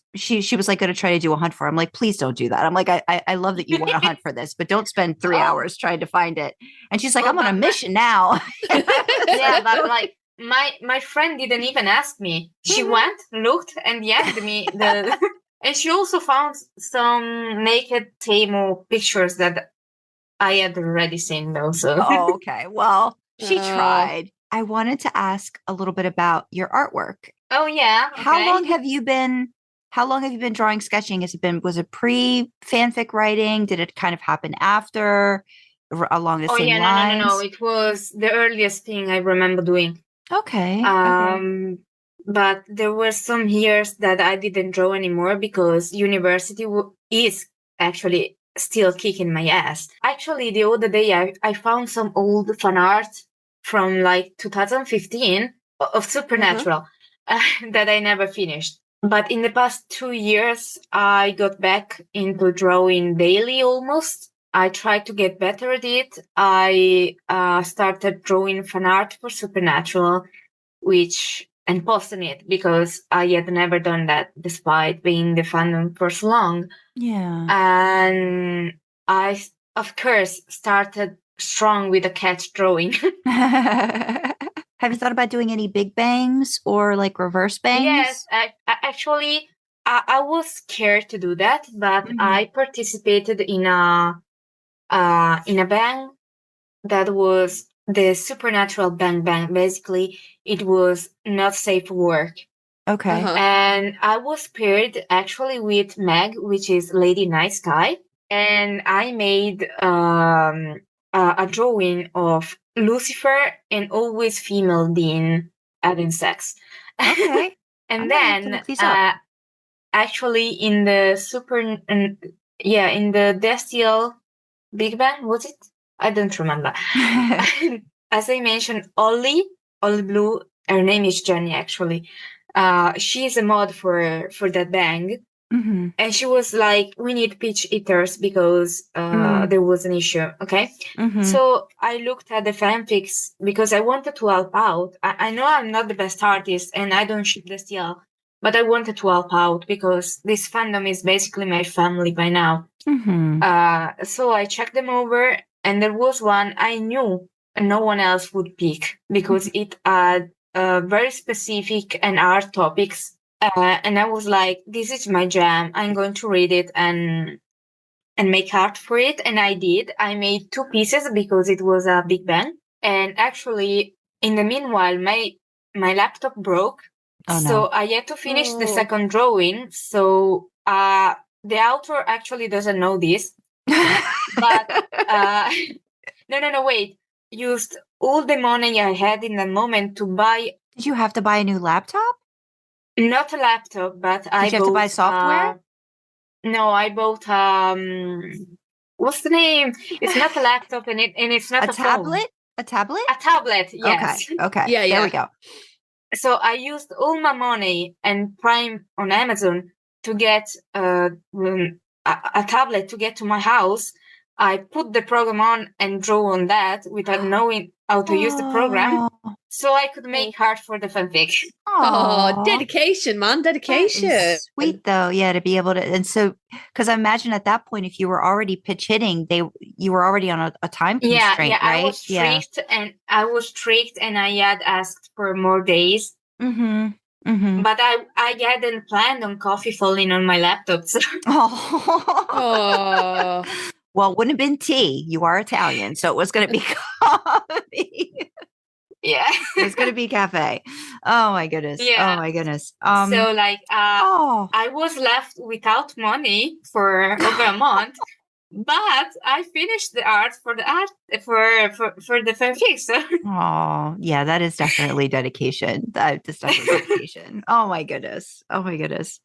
was like going to try to do a hunt for it. I'm like, please don't do that. I'm like, I love that you want to hunt for this, but don't spend 3 hours trying to find it. And she's like, I'm on a mission now. Yeah, but like my friend didn't even ask me. She went, looked, and DM'd me the. And she also found some naked Tamo pictures that I had already seen though. So. Oh, okay. Well, she tried. I wanted to ask a little bit about your artwork. Oh yeah. Okay. How long have you been drawing, sketching? Was it pre-fanfic writing? Did it kind of happen after, along the same lines? No. It was the earliest thing I remember doing. Okay. But there were some years that I didn't draw anymore because university is actually still kicking my ass. Actually, the other day I found some old fan art from like 2015 of Supernatural that I never finished. But in the past 2 years, I got back into drawing daily almost. I tried to get better at it. I started drawing fan art for Supernatural, and posting it because I had never done that despite being in the fandom for so long. Yeah. And I, of course, started strong with a cat drawing. Have you thought about doing any big bangs or like reverse bangs? Yes, actually, I was scared to do that, but I participated in a bang that was the Supernatural Bang Bang. Basically, it was not safe for work. Okay. And I was paired actually with Meg, which is Lady Nice Guy. And I made a drawing of Lucifer and always female Dean having sex. Okay. And then actually in the in the Destial Big Bang, was it? I don't remember. As I mentioned, Ollie Blue, her name is Jenny actually. She is a mod for that bang. Mm-hmm. And she was like, we need pitch eaters because there was an issue. Okay. Mm-hmm. So I looked at the fanfics because I wanted to help out. I know I'm not the best artist and I don't ship the steel, but I wanted to help out because this fandom is basically my family by now. Mm-hmm. So I checked them over and there was one I knew no one else would pick because it had very specific and art topics. And I was like, this is my jam. I'm going to read it and make art for it. And I did. I made 2 pieces because it was a big bang. And actually, in the meanwhile, my laptop broke. Oh, no. So I had to finish the second drawing. So the author actually doesn't know this. But no, wait. Used all the money I had in the moment to buy. Did you have to buy a new laptop? Not a laptop, but I bought. Did you have to buy software? No, I bought what's the name? It's not a laptop and it's not a tablet. Phone. A tablet? A tablet, yes. Okay. Yeah. There we go. So I used all my money and Prime on Amazon to get a tablet to get to my house. I put the program on and draw on that without knowing how to use the program, so I could make art for the fanfic. Oh, dedication, man, dedication. Sweet though, yeah, to be able to, and so because I imagine at that point, if you were already pitch hitting, you were already on a time constraint, right? I was strict, and I had asked for more days. But I hadn't planned on coffee falling on my laptop. So. Oh. Well, it wouldn't have been tea. You are Italian, so it was going to be coffee. Yeah. It was going to be cafe. Oh my goodness. Yeah. Oh my goodness. So like, I was left without money for over a month, but I finished the art for the fanfic. So. Oh yeah, that is definitely dedication. That is definitely dedication. Oh my goodness. Oh my goodness.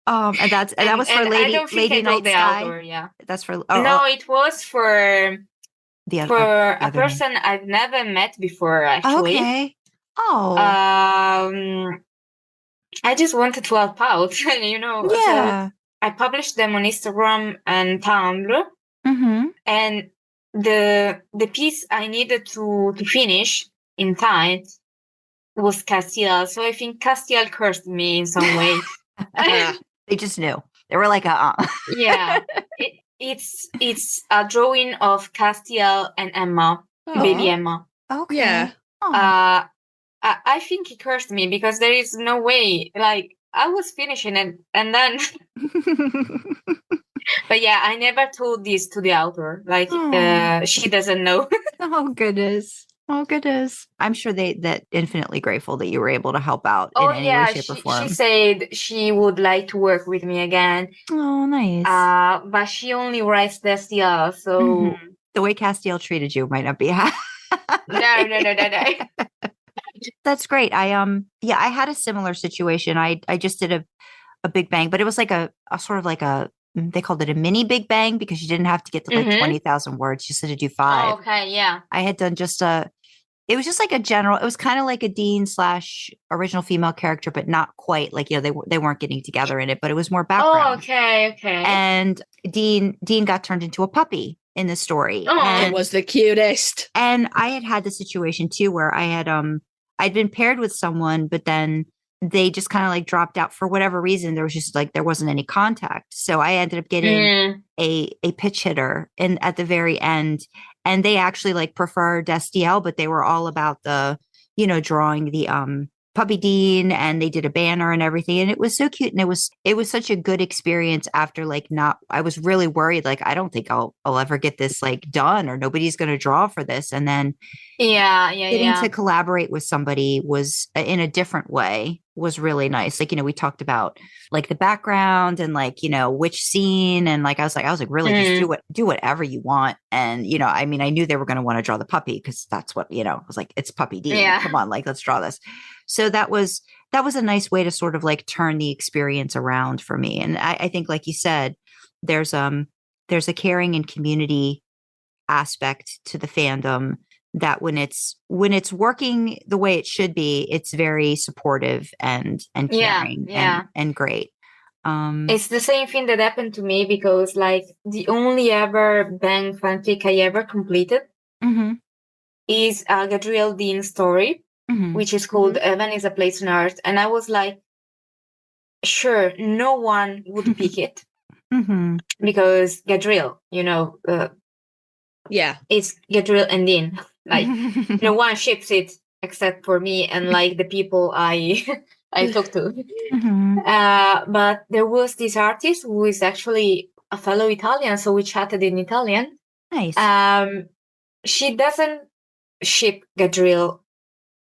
And that was for Lady Night Sky. Outdoor, yeah. That's for no, it was for a person I've never met before, actually. Okay. I just wanted to help out, Yeah. So I published them on Instagram and Tumblr, and the piece I needed to finish in time was Castiel. So I think Castiel cursed me in some way. They just knew. They were like, Yeah. It's a drawing of Castiel and Emma, baby Emma. Okay. Yeah. I think he cursed me because there is no way. Like, I was finishing it, and then. But yeah, I never told this to the author. Like, she doesn't know. Oh goodness. Oh goodness. I'm sure that infinitely grateful that you were able to help out in any way, shape, or form. She said she would like to work with me again. Oh, nice. But she only writes Castiel, so the way Castiel treated you might not be happy. No. That's great. I had a similar situation. I just did a big bang, but it was like a sort of like they called it a mini big bang because you didn't have to get to like 20,000 words. You just had to do 5. Oh, okay, yeah. I had done it was just like a general, it was kind of like a Dean / original female character, but not quite like, they weren't getting together in it, but it was more background. Oh, okay. And Dean got turned into a puppy in the story. Oh, it was the cutest. And I had the situation too, where I had, I'd been paired with someone, but then they just kind of like dropped out for whatever reason. There was just like, there wasn't any contact. So I ended up getting a pitch hitter at the very end. And they actually like preferred SDL, but they were all about the, drawing the puppy Dean, and they did a banner and everything. And it was so cute. And it was such a good experience after I was really worried. Like, I don't think I'll ever get this like done, or nobody's going to draw for this. And then getting to collaborate with somebody was in a different way was really nice. Like, we talked about like the background and like, which scene. And like, I was like, really just do whatever you want. And, I knew they were going to want to draw the puppy because that's what, I was like, it's puppy Dean. Yeah. Come on, like, let's draw this. So that was a nice way to sort of like turn the experience around for me. And I think, like you said, there's a caring and community aspect to the fandom that when it's working the way it should be, it's very supportive and caring and great. It's the same thing that happened to me because like the only ever bang fanfic I ever completed is a Gadreel Dean story, which is called Heaven is a Place on Earth. And I was like, sure, no one would pick it because Gadreel, it's Gadreel and Dean. Like, no one ships it except for me and like the people I talk to. But there was this artist who is actually a fellow Italian, so we chatted in Italian. Nice. She doesn't ship Gadreel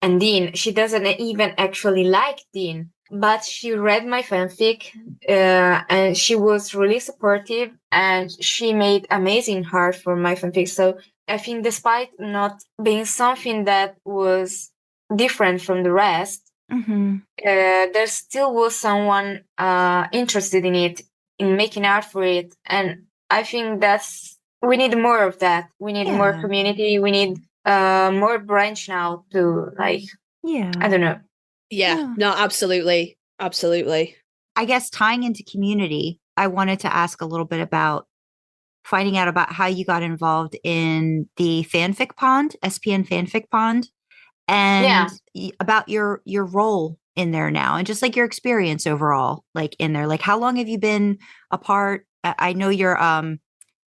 and Dean. She doesn't even actually like Dean, but she read my fanfic and she was really supportive, and she made amazing art for my fanfic. So I think despite not being something that was different from the rest, there still was someone interested in it, in making art for it. And I think we need more of that. We need more community. We need more branch now to like, I don't know. Yeah, no, absolutely. Absolutely. I guess tying into community, I wanted to ask a little bit about finding out about how you got involved in the fanfic pond, SPN fanfic pond, and about your role in there now, and just like your experience overall, like in there. Like, how long have you been a part? I know you're a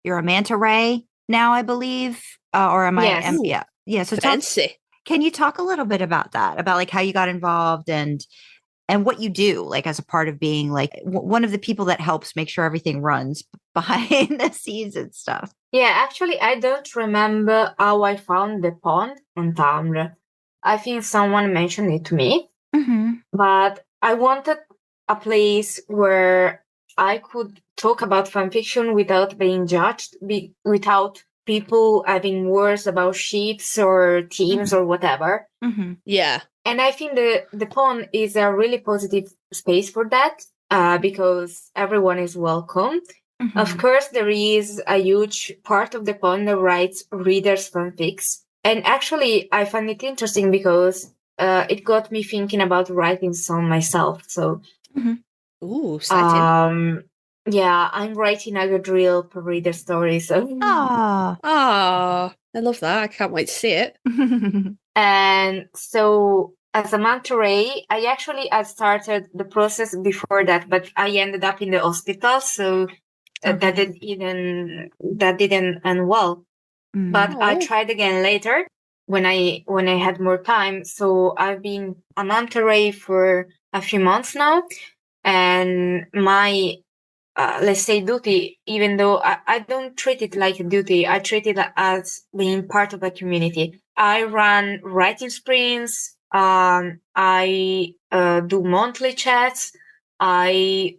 manta ray now, I believe, or am Yes. I? Yeah. So Fancy. Can you talk a little bit about that? About like how you got involved and what you do, like as a part of being like one of the people that helps make sure everything runs behind the scenes and stuff. Yeah, actually, I don't remember how I found the pond on Tumblr. I think someone mentioned it to me, but I wanted a place where I could talk about fanfiction without being judged, without people having words about ships or teams or whatever. Yeah. And I think the pond is a really positive space for that, because everyone is welcome. Of course, there is a huge part of the pond that writes readers fanfics. And actually, I find it interesting because it got me thinking about writing some myself. So, ooh, exciting. Yeah, I'm writing a Gadreel per reader story. So, I love that. I can't wait to see it. And so, as a manta ray, I actually had started the process before that, but I ended up in the hospital, so that didn't end well. But I tried again later when I had more time. So I've been a manta ray for a few months now, and my let's say duty, even though I don't treat it like a duty, I treat it as being part of a community. I run writing sprints. I do monthly chats. I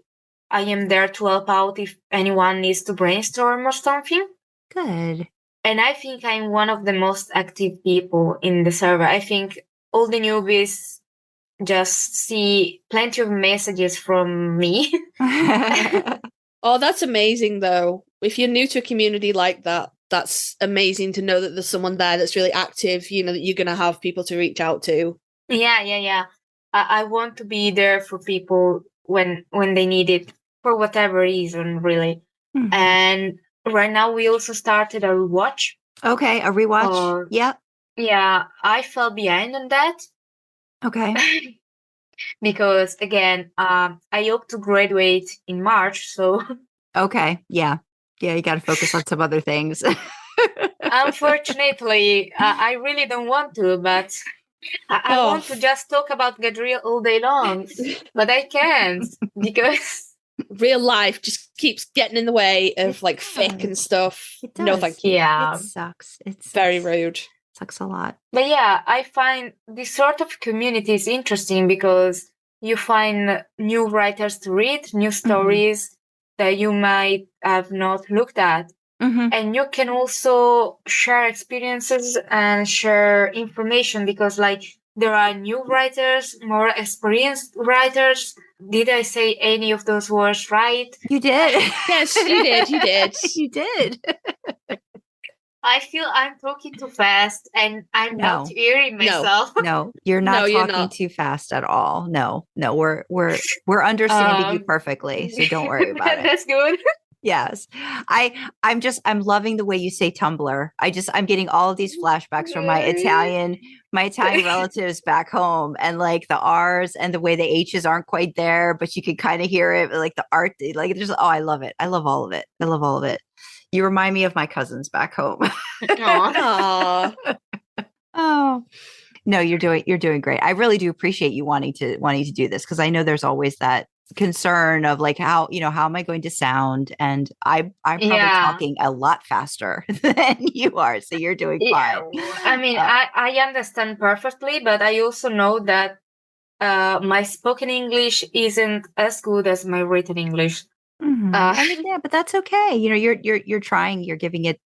am there to help out if anyone needs to brainstorm or something. Good. And I think I'm one of the most active people in the server. I think all the newbies just see plenty of messages from me. Oh, that's amazing, though. If you're new to a community like that, that's amazing to know that there's someone there that's really active, you know, that you're going to have people to reach out to. Yeah. I want to be there for people when they need it, for whatever reason, really. And right now we also started a rewatch. Okay, a rewatch. Yep. Yeah, I fell behind on that. Okay. Because again, I hope to graduate in March, so. Okay. Yeah, you got to focus on some other things. Unfortunately, I really don't want to, but I want to just talk about Gadreel all day long, but I can't because real life just keeps getting in the way of like fic and stuff. No, thank you. Yeah, it sucks. It's very rude. Sucks a lot. But yeah, I find this sort of community is interesting because you find new writers to read, new stories that you might have not looked at. And you can also share experiences and share information because like there are new writers, more experienced writers. Did I say any of those words right? You did. Yes, you did. You did. You did. I feel I'm talking too fast and I'm not hearing myself. No, you're not talking too fast at all. No, we're understanding you perfectly. So don't worry about it. That's good. Yes. I'm loving the way you say Tumblr. I'm getting all of these flashbacks from my Italian relatives back home, and like the R's and the way the H's aren't quite there, but you can kind of hear it, like the art, like there's, I love it. I love all of it. I love all of it. You remind me of my cousins back home. Aww. Oh. No, you're doing great. I really do appreciate you wanting to do this, because I know there's always that concern of like how am I going to sound, and I'm probably talking a lot faster than you are, so you're doing fine. I mean, I understand perfectly, but I also know that my spoken English isn't as good as my written English. I mean, yeah, but that's okay. You're trying, you're giving it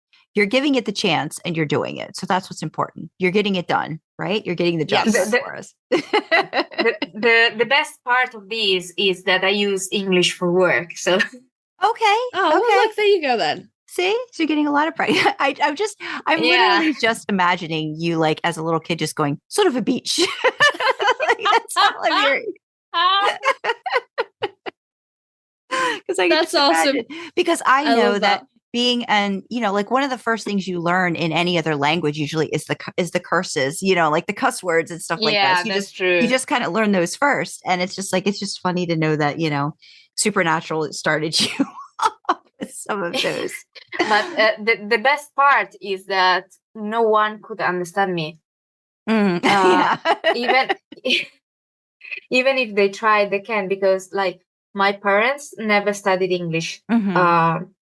the chance, and you're doing it. So that's what's important. You're getting it done, right? You're getting the job done for us. The best part of this is that I use English for work. So okay. Well, look, there you go then. See, so you're getting a lot of practice. I'm literally just imagining you like as a little kid, just going sort of a beach. Like, that's all I'm hearing. Because that's awesome. Because I know that being and like one of the first things you learn in any other language usually is the curses, like the cuss words and stuff like that. So that's true. You just kind of learn those first, and it's just funny to know that Supernatural started you off with some of those. But the best part is that no one could understand me. Even if they tried, they can't, because like my parents never studied English.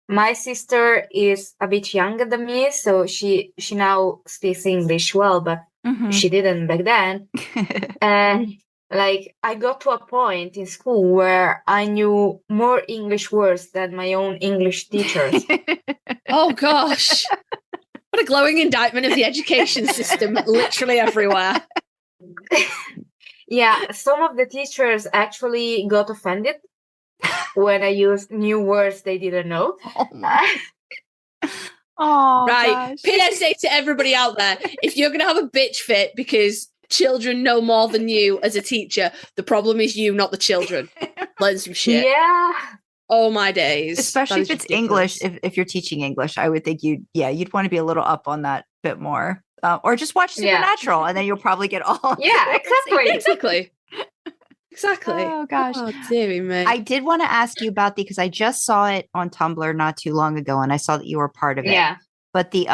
My sister is a bit younger than me, so she now speaks English well, but she didn't back then. And like I got to a point in school where I knew more English words than my own English teachers. Oh gosh. What a glowing indictment of the education system literally everywhere. Yeah, some of the teachers actually got offended when I used new words they didn't know. Oh, right. Gosh. PSA to everybody out there. If you're going to have a bitch fit because children know more than you as a teacher, the problem is you, not the children. Learn some shit. Yeah. Oh my days. Especially if it's ridiculous. English. If you're teaching English, I would think you'd want to be a little up on that bit more. Or just watch Supernatural, and then you'll probably get all. Yeah, exactly. Exactly. Oh gosh. Oh dearie me. I did want to ask you about because I just saw it on Tumblr not too long ago, and I saw that you were part of it. Yeah. But the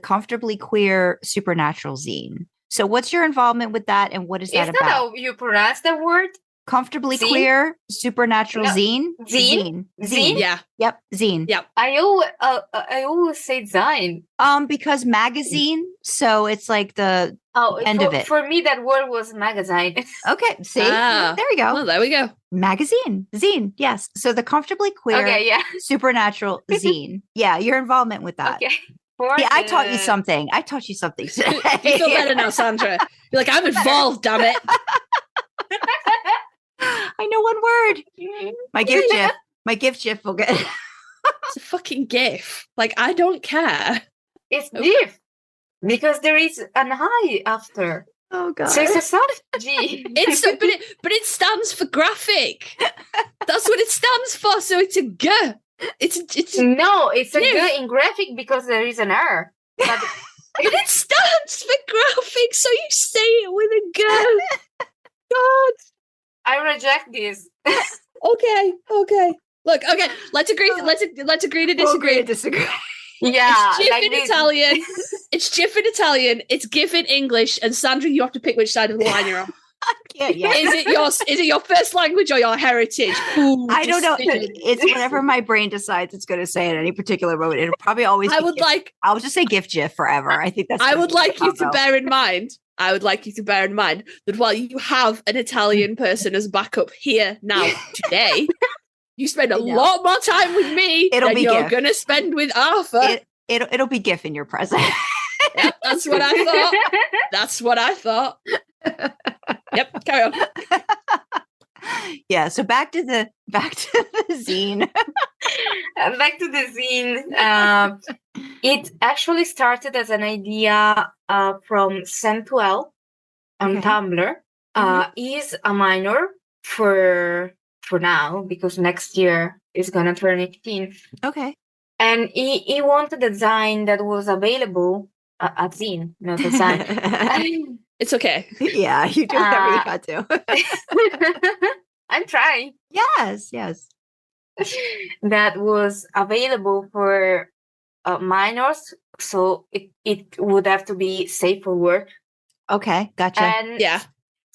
Comfortably Queer Supernatural zine. So what's your involvement with that, and what is that about? Is that how you pronounce the word? Comfortably Zine? Queer Supernatural Zine? Zine? Yeah. Yep. Zine. Yep. I always say zine. Because magazine, so it's like the end of it. For me, that word was magazine. Okay. See? There we go. Well, there we go. Magazine. Zine. Yes. So the Comfortably Queer Supernatural Zine. Yeah, your involvement with that. Okay. I taught you something. Today. You feel better now, Sandra. You're like, I'm involved, damn it. I know one word. My gift GIF will get It's a fucking GIF. Like, I don't care. It's GIF. Because there is an I after. Oh god. So it's a soft G. But it stands for graphic. That's what it stands for. So it's a G. It's no, it's a G in graphic because there is an R. But it stands for graphic, so you say it with a G. God. I reject this. Okay. Look, okay, let's agree to disagree. We'll agree to disagree. Yeah. It's GIF in Italian. It's GIF in Italian. It's GIF in English. And Sandra, you have to pick which side of the line you're on. I can't yet. Is it your first language or your heritage? Ooh, I don't know. It's whatever my brain decides it's going to say at any particular moment. It'll probably always. I'll just say GIF GIF forever. I think that's. I would like you to bear in mind that while you have an Italian person as backup here now today, you spend a lot more time with me than you're going to spend with Arthur. It'll be GIF in your present. Yep, that's what I thought. Yep, carry on. Yeah, so back to the zine. Back to the zine. It actually started as an idea from Sam12 on Tumblr. He's a minor for now because next year is gonna turn 18. Okay. And he wanted a zine that was available. A zine, not a zine. It's okay. Yeah, you do whatever you got to. I'm trying. Yes. That was available for minors, so it would have to be safe for work. Okay, gotcha. And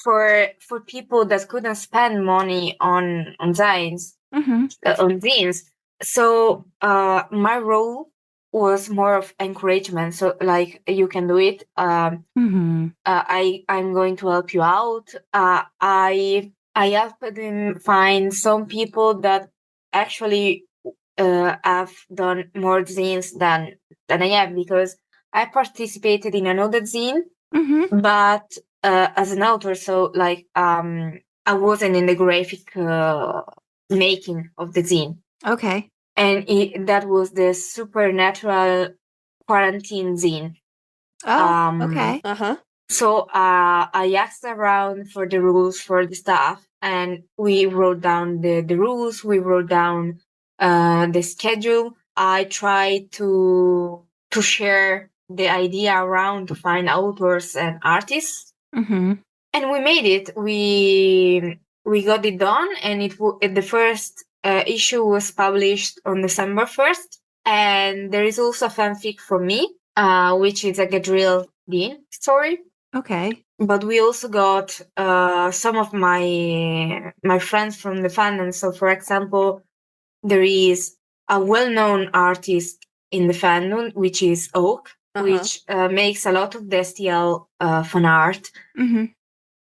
for people that couldn't spend money on zines, on zines. So my role was more of encouragement. So like, you can do it. I'm going to help you out. I helped them find some people that actually have done more zines than I have, because I participated in another zine, but as an author. So like, I wasn't in the graphic making of the zine. Okay. And that was the Supernatural quarantine zine. Oh, okay. So I asked around for the rules for the staff, and we wrote down the rules. We wrote down the schedule. I try to share the idea around to find authors and artists. Mm-hmm. And we made it. We got it done, and the first issue was published on December 1st. And there is also a fanfic for me, which is a Gadreel Dean story. Okay. But we also got some of my friends from the fandom. So, for example, there is a well-known artist in the fandom, which is Oak, which makes a lot of the STL fan art. Mm-hmm.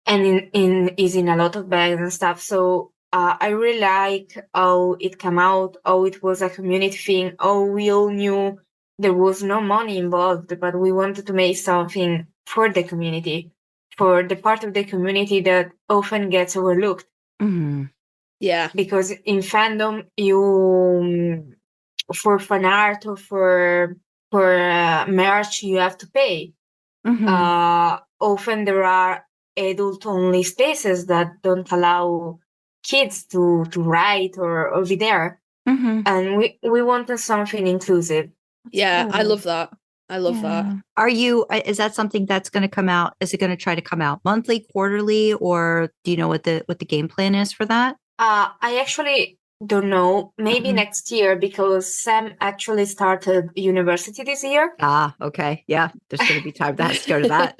And is in a lot of bags and stuff. So I really like how it came out, how it was a community thing, how we all knew there was no money involved, but we wanted to make something for the community, for the part of the community that often gets overlooked. Mm-hmm. Yeah. Because in fandom, you for fan art or for merch, you have to pay. Mm-hmm. Often there are adult-only spaces that don't allow kids to write or be there. Mm-hmm. And we wanted something inclusive. Yeah, I love that. I love that. Are you, is that something that's going to come out? Is it going to try to come out monthly, quarterly, or do you know what the game plan is for that? I actually don't know. Maybe next year, because Sam actually started university this year. Ah, okay. Yeah. There's going to be time that has to go to that.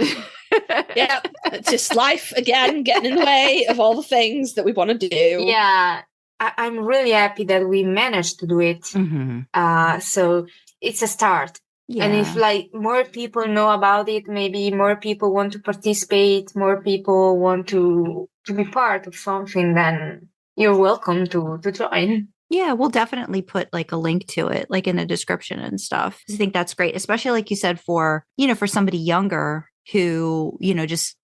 Yeah. It's just life again, getting in the way of all the things that we want to do. Yeah. I'm really happy that we managed to do it. Mm-hmm. So it's a start. Yeah. And if like more people know about it, maybe more people want to participate, more people want to be part of something, then you're welcome to join. Yeah, we'll definitely put like a link to it, like in the description and stuff. I think that's great, especially like you said, for, for somebody younger who, just,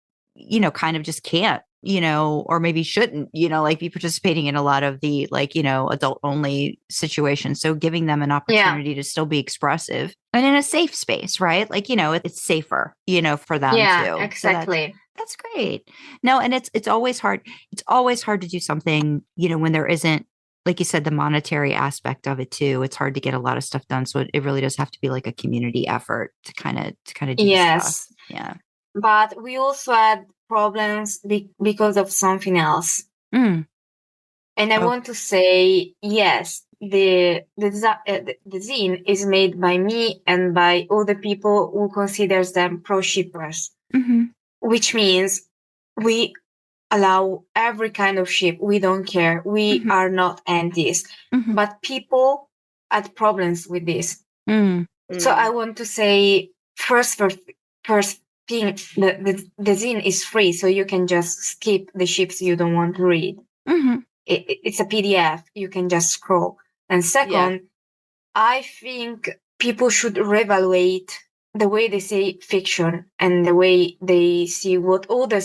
kind of just can't, or maybe shouldn't, like be participating in a lot of the like, adult only situations. So giving them an opportunity to still be expressive and in a safe space, right? Like, it's safer, for them too. Yeah, exactly. So that's great. No, and it's always hard. It's always hard to do something, when there isn't, like you said, the monetary aspect of it too. It's hard to get a lot of stuff done. So it really does have to be like a community effort to kind of do stuff. Yeah. But we also had problems because of something else. And I want to say, yes, the zine is made by me and by other people who considers them pro shippers, which means we allow every kind of ship. We don't care. We are not antis, but people had problems with this. So I want to say first thing, the zine is free, so you can just skip the ships you don't want to read. It's a PDF. You can just scroll. And second, I think people should reevaluate the way they say fiction and the way they see what other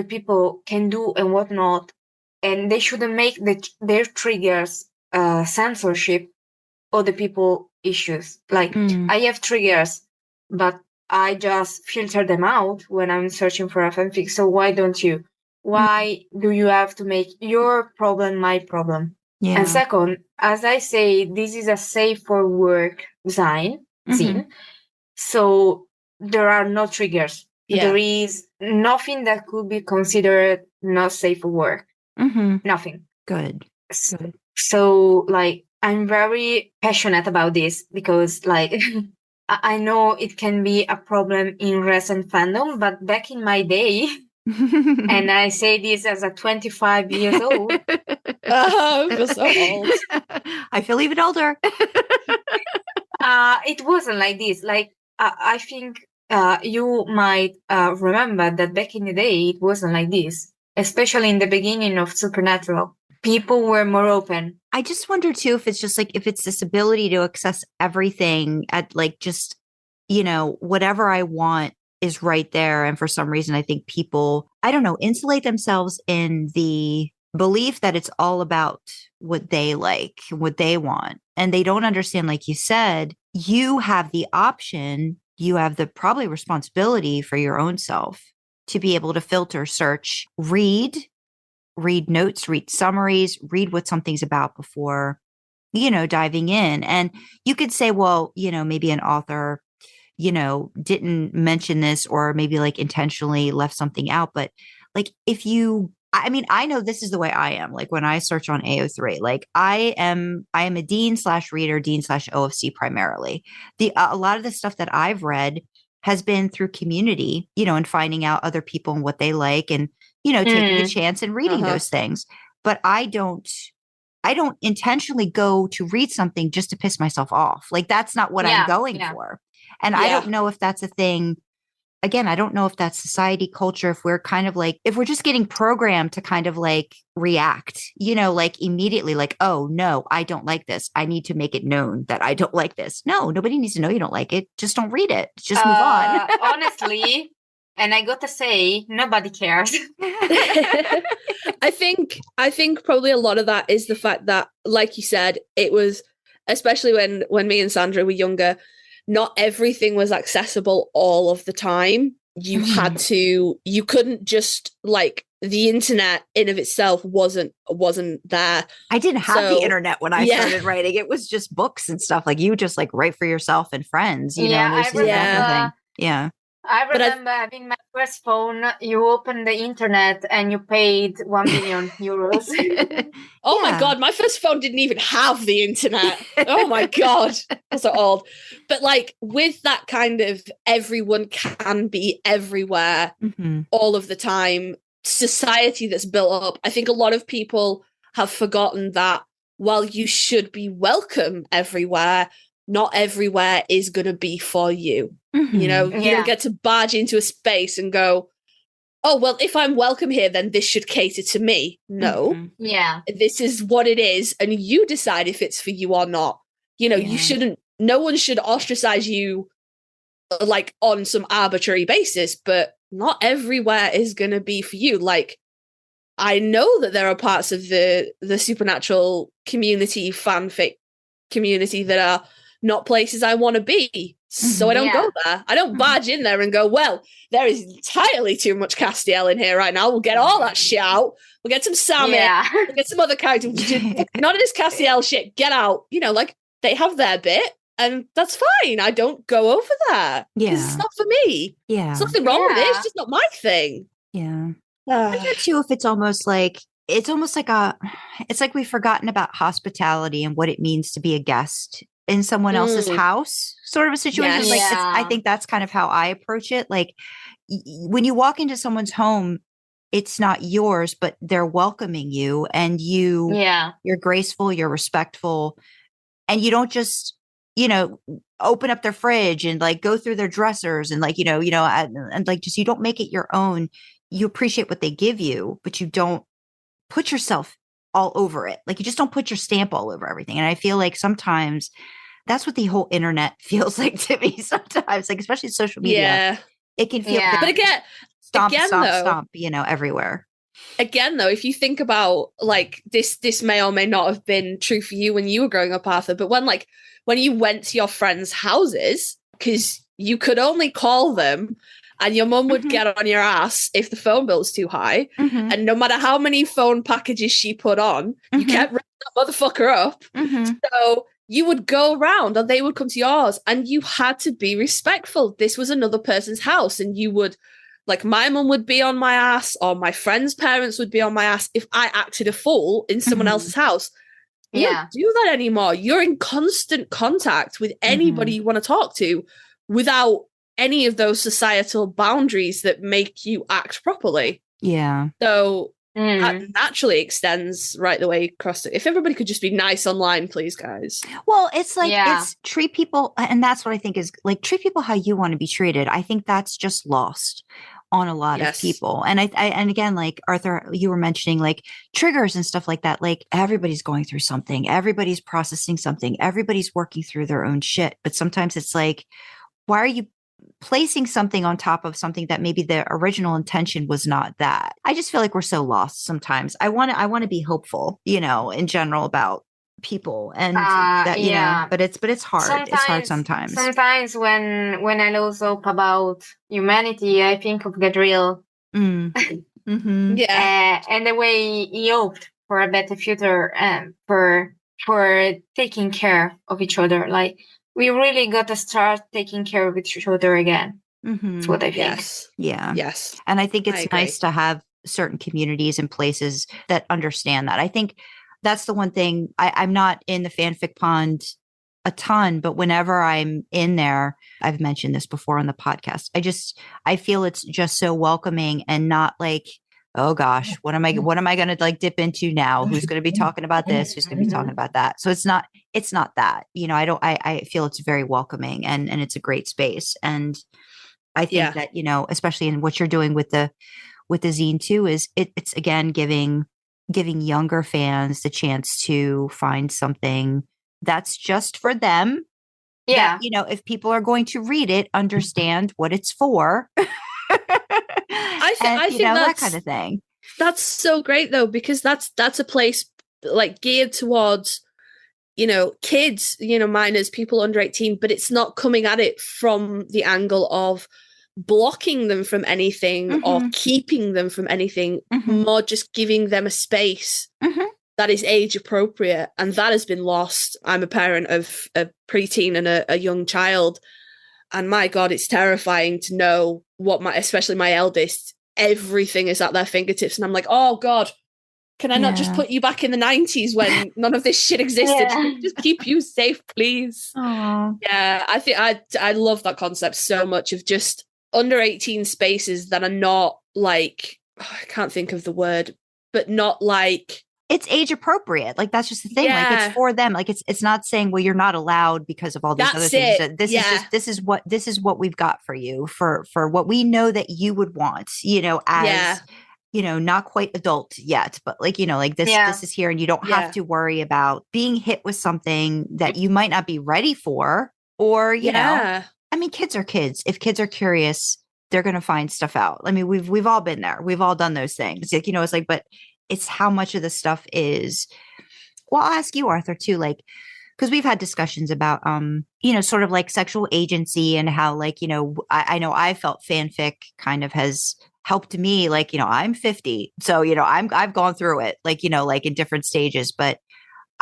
people can do and what not. And they shouldn't make their triggers censorship other people issues. Like I have triggers, but I just filter them out when I'm searching for a fanfic. So why don't you? Why do you have to make your problem my problem? Yeah. And second, as I say, this is a safe for work zine. So there are no triggers. Yeah. There is nothing that could be considered not safe for work. Nothing. Good. So like, I'm very passionate about this because like, I know it can be a problem in recent fandom, but back in my day, and I say this as a 25 years old. Oh, I feel so old. I feel even older. It wasn't like this. Like, I think you might remember that back in the day, it wasn't like this, especially in the beginning of Supernatural. People were more open. I just wonder too if it's just like, if it's this ability to access everything at like just, whatever I want is right there. And for some reason, I think people, I don't know, insulate themselves in the belief that it's all about what they like, what they want. And they don't understand, like you said, you have the option, you have the probably responsibility for your own self to be able to filter, search, read notes, read summaries, read what something's about before diving in. And you could say, well, maybe an author, didn't mention this or maybe like intentionally left something out. But like I know this is the way I am. Like when I search on AO3, like I am a Dean/reader, Dean/OFC primarily. A lot of the stuff that I've read has been through community, and finding out other people and what they like and, taking a chance and reading those things. But I don't intentionally go to read something just to piss myself off. Like that's not what I'm going for. And I don't know if that's a thing. Again, I don't know if that's society, culture, if we're kind of like, if we're just getting programmed to kind of like react, like immediately like, oh no, I don't like this. I need to make it known that I don't like this. No, nobody needs to know you don't like it. Just don't read it. Just move on. Honestly, and I got to say, nobody cares. I think probably a lot of that is the fact that, like you said, it was, especially when me and Sandra were younger, not everything was accessible all of the time. You had to, you couldn't just like the internet in of itself wasn't there. I didn't have the internet when I started writing. It was just books and stuff. Like you just like write for yourself and friends, I remember. Yeah. I remember having my first phone. You opened the internet and you paid 1 million euros. My God, my first phone didn't even have the internet. Oh my God, that's so old. But like with that kind of everyone can be everywhere all of the time society that's built up, I think a lot of people have forgotten that while you should be welcome everywhere, not everywhere is going to be for you. You don't get to barge into a space and go, oh, well, if I'm welcome here, then this should cater to me. No. This is what it is. And you decide if it's for you or not. You shouldn't, no one should ostracize you like on some arbitrary basis, but not everywhere is going to be for you. Like, I know that there are parts of the supernatural community, fanfic community that are not places I want to be. So I don't go there. I don't barge in there and go, well, there is entirely too much Castiel in here right now. We'll get all that shit out. We'll get some Sam in. We'll get some other characters. None of this Castiel shit. Get out. Like they have their bit and that's fine. I don't go over there because it's not for me. There's nothing wrong with it. It's just not my thing. I get too if it's almost like it's like we've forgotten about hospitality and what it means to be a guest in someone else's house, sort of a situation. I think that's kind of how I approach it. Like when you walk into someone's home, it's not yours, but they're welcoming you and you're graceful, you're respectful, and you don't just, open up their fridge and like go through their dressers and like, and like just, you don't make it your own. You appreciate what they give you, but you don't put yourself all over it. Like you just don't put your stamp all over everything. And I feel like sometimes that's what the whole internet feels like to me sometimes, like especially social media. It can feel but again, stomp, everywhere. Again, though, if you think about like this may or may not have been true for you when you were growing up, Arthur, but when you went to your friends' houses, because you could only call them and your mum would get on your ass if the phone bill was too high. And no matter how many phone packages she put on, you kept ringing that motherfucker up. So you would go around and they would come to yours and you had to be respectful. This was another person's house and you would, like my mum would be on my ass or my friend's parents would be on my ass if I acted a fool in someone else's house. You don't do that anymore. You're in constant contact with anybody you want to talk to without any of those societal boundaries that make you act properly. So that naturally extends right the way across it. If everybody could just be nice online, please, guys. Well, it's like it's treat people, and that's what I think is like treat people how you want to be treated. I think that's just lost on a lot of people. And I and again, like Arthur, you were mentioning like triggers and stuff like that. Like everybody's going through something, everybody's processing something, everybody's working through their own shit. But sometimes it's like, why are you placing something on top of something that maybe the original intention was not that? I just feel like we're so lost sometimes. I want to be hopeful, in general about people and that, but it's hard. It's hard sometimes. Sometimes when I lose hope about humanity, I think of Gadreel. And the way he hoped for a better future for for taking care of each other. Like, we really got to start taking care of each other again. That's what I think. Yes. Yeah. Yes. And I think it's nice to have certain communities and places that understand that. I think that's the one thing. I'm not in the fanfic pond a ton, but whenever I'm in there, I've mentioned this before on the podcast. I feel it's just so welcoming and not like, oh gosh, what am I going to like dip into now? Who's going to be talking about this? Who's going to be talking about that? So it's not that, I feel it's very welcoming and it's a great space. And I think that, especially in what you're doing with the zine too, is it's again, giving younger fans the chance to find something that's just for them. Yeah. That, if people are going to read it, understand what it's for. I think that kind of thing. That's so great though, because that's a place like geared towards, kids, minors, people under 18, but it's not coming at it from the angle of blocking them from anything or keeping them from anything, more just giving them a space that is age appropriate. And that has been lost. I'm a parent of a preteen and a young child. And my God, it's terrifying to know especially my eldest, everything is at their fingertips. And I'm like, oh God, can I not just put you back in the 90s when none of this shit existed? Just keep you safe, please. Aww. Yeah, I think I love that concept so much of just under 18 spaces that are not like, I can't think of the word, but not like, it's age appropriate. Like, that's just the thing. Like, it's for them. Like, it's not saying, well, you're not allowed because of all these other things. This is what we've got for you for what we know that you would want, as, not quite adult yet, but like, this is here, and you don't have to worry about being hit with something that you might not be ready for, or, I mean, kids are kids. If kids are curious, they're going to find stuff out. I mean, we've all been there. We've all done those things. Like, it's like, but it's how much of the stuff is, well, I'll ask you, Arthur, too, like, because we've had discussions about, sort of like sexual agency and how, like, I know I felt fanfic kind of has helped me, like, I'm 50. So, I've gone through it, like, like in different stages, but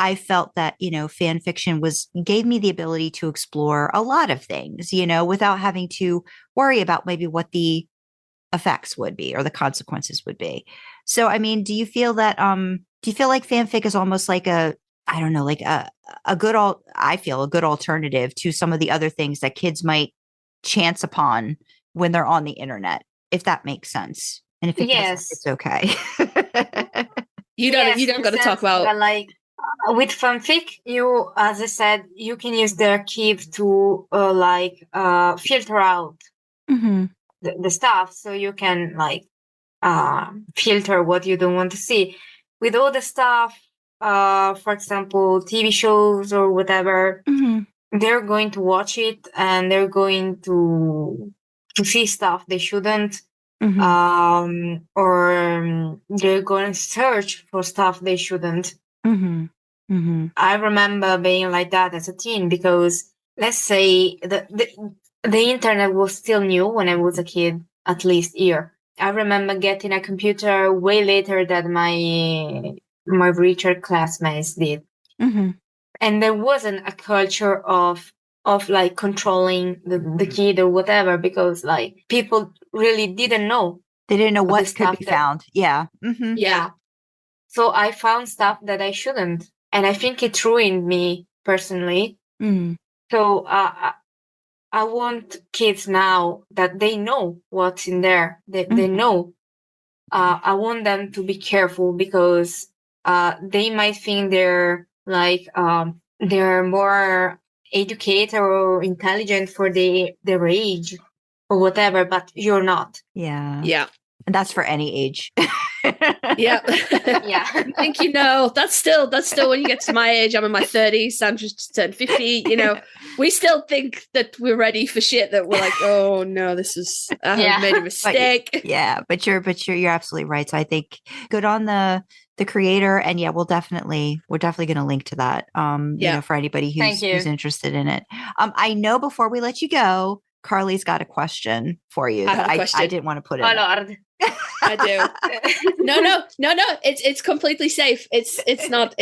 I felt that, fan fiction gave me the ability to explore a lot of things, without having to worry about maybe what the effects would be or the consequences would be. So, I mean, do you feel like fanfic is almost like a good alternative to some of the other things that kids might chance upon when they're on the internet, if that makes sense? And if it doesn't, it's okay. You don't got to talk about like with fanfic. You, as I said, you can use the archive to filter out the stuff, so you can like filter what you don't want to see. With all the stuff, for example, TV shows or whatever, they're going to watch it and they're going to see stuff they shouldn't, or they're going to search for stuff they shouldn't. I remember being like that as a teen, because let's say the internet was still new when I was a kid, at least here. I remember getting a computer way later than my richer classmates did. And there wasn't a culture of like controlling the kid or whatever, because like people really didn't know. They didn't know what could be found. Yeah. Yeah. So I found stuff that I shouldn't. And I think it ruined me personally. So I want kids now that they know what's in there. They know. I want them to be careful, because they might think they're like they're more educated or intelligent for their age or whatever, but you're not. Yeah. And that's for any age. Yeah. I think, that's still when you get to my age. I'm in my 30s. Sandra's just turned 50. We still think that we're ready for shit, that we're like, oh no, I have made a mistake. But you're absolutely right. So I think good on the creator, and we're definitely going to link to that. For anybody who's interested in it. I know before we let you go, Carly's got a question for you. I didn't want to put it. Oh Lord. I do. No. It's completely safe. It's not.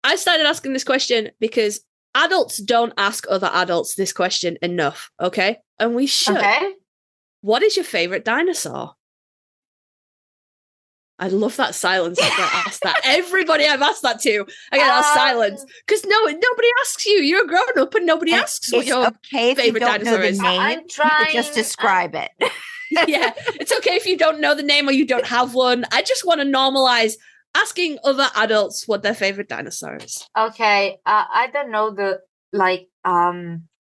I started asking this question because adults don't ask other adults this question enough, okay? And we should. Okay. What is your favorite dinosaur? I love that silence after I asked that. Everybody I've asked that to, I get that silence. Because nobody asks you. You're a grown up and nobody asks what your favorite dinosaur is. I'm trying. You could just describe it. Yeah, it's okay if you don't know the name or you don't have one. I just want to normalize asking other adults what their favorite dinosaur is. Okay, I don't know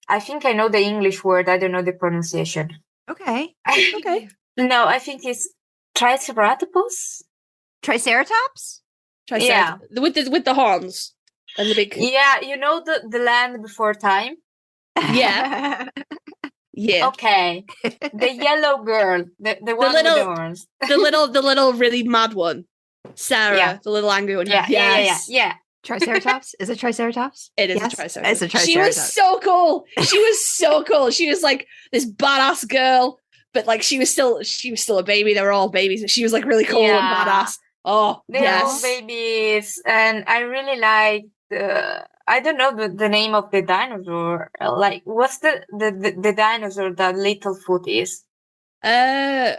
I think I know the English word. I don't know the pronunciation. Okay. Okay. No, I think it's Triceratops. Triceratops. Yeah, with the horns and the big. Yeah, you know the Land Before Time. Yeah. Yeah. Okay. The yellow girl, the one with the horns. the little really mad one. Sarah, the little angry one. Yeah. Triceratops? Is it Triceratops? It is a Triceratops. It's a Triceratops. She was so cool. She was like this badass girl, but like she was still a baby. They were all babies. She was like really cool and badass. Oh, they're all babies, and I really like I don't know the name of the dinosaur. Like, what's the dinosaur that Littlefoot is? I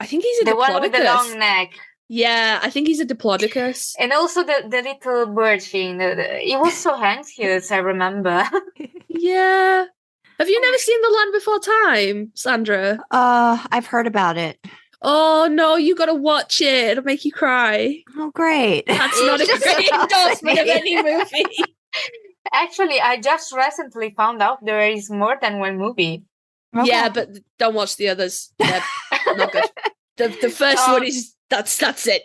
think he's a the Diplodocus. One with the long neck. Yeah, I think he's a Diplodocus. And also the little bird thing. It was so anxious, I remember. Yeah. Have you never seen The Land Before Time, Sandra? I've heard about it. Oh, no, you got to watch it. It'll make you cry. Oh, great. That's not a great endorsement of any movie. Actually, I just recently found out there is more than one movie. Okay. Yeah, but don't watch the others. They're not good. The first one is that's it.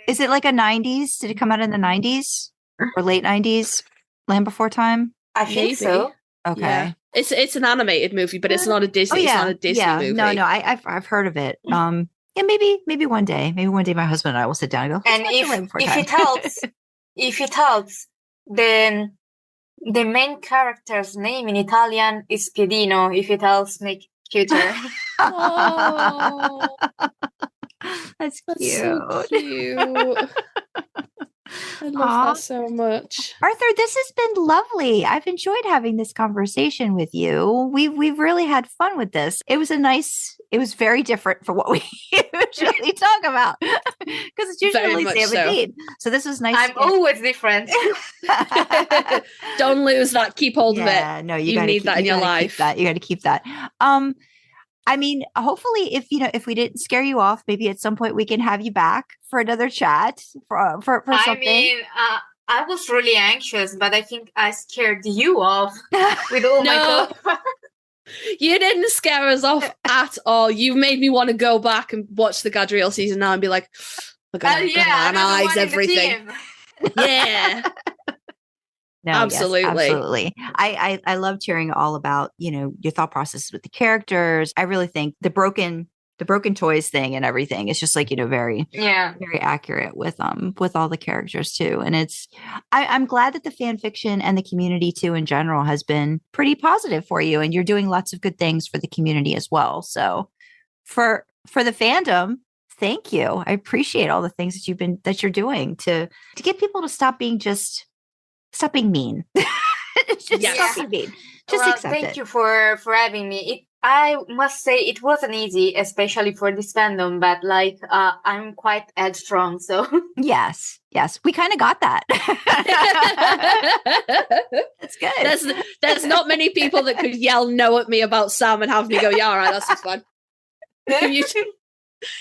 Is it like a 90s? Did it come out in the 90s or late 90s? Land Before Time? I think so. Okay. Yeah. It's an animated movie, but it's not a Disney. It's not a Disney movie. No, I've heard of it. Yeah, maybe one day. Maybe one day my husband and I will sit down and go. And if it helps, then the main character's name in Italian is Piedino. If it helps make cuter. Oh, that's cute. So cute. I love that so much. Arthur, this has been lovely. I've enjoyed having this conversation with you. We've really had fun with this. It was very different from what we usually talk about because it's usually Sam and Dean. So this was nice. I'm always different. Don't lose that. Keep hold of it. No, you need that in your life. You got to keep that. I mean, hopefully, if we didn't scare you off, maybe at some point we can have you back for another chat for something. I mean, I was really anxious, but I think I scared you off with all my thoughts. You didn't scare us off at all. You made me want to go back and watch the Gadreel season now and be like, I'm gonna analyze everything. Yeah. No, absolutely. Yes, absolutely. I loved hearing all about, your thought processes with the characters. I really think the broken toys thing and everything is just like, very accurate with all the characters too. And I'm glad that the fan fiction and the community too in general has been pretty positive for you, and you're doing lots of good things for the community as well. So for the fandom, thank you. I appreciate all the things that you're doing to get people to stop being mean. Stop being mean. Just accept it. Thank you for having me. I must say it wasn't easy, especially for this fandom, but I'm quite headstrong, so yes, we kind of got that. That's good. There's not many people that could yell no at me about Sam and have me go, yeah, all right, that's just fun.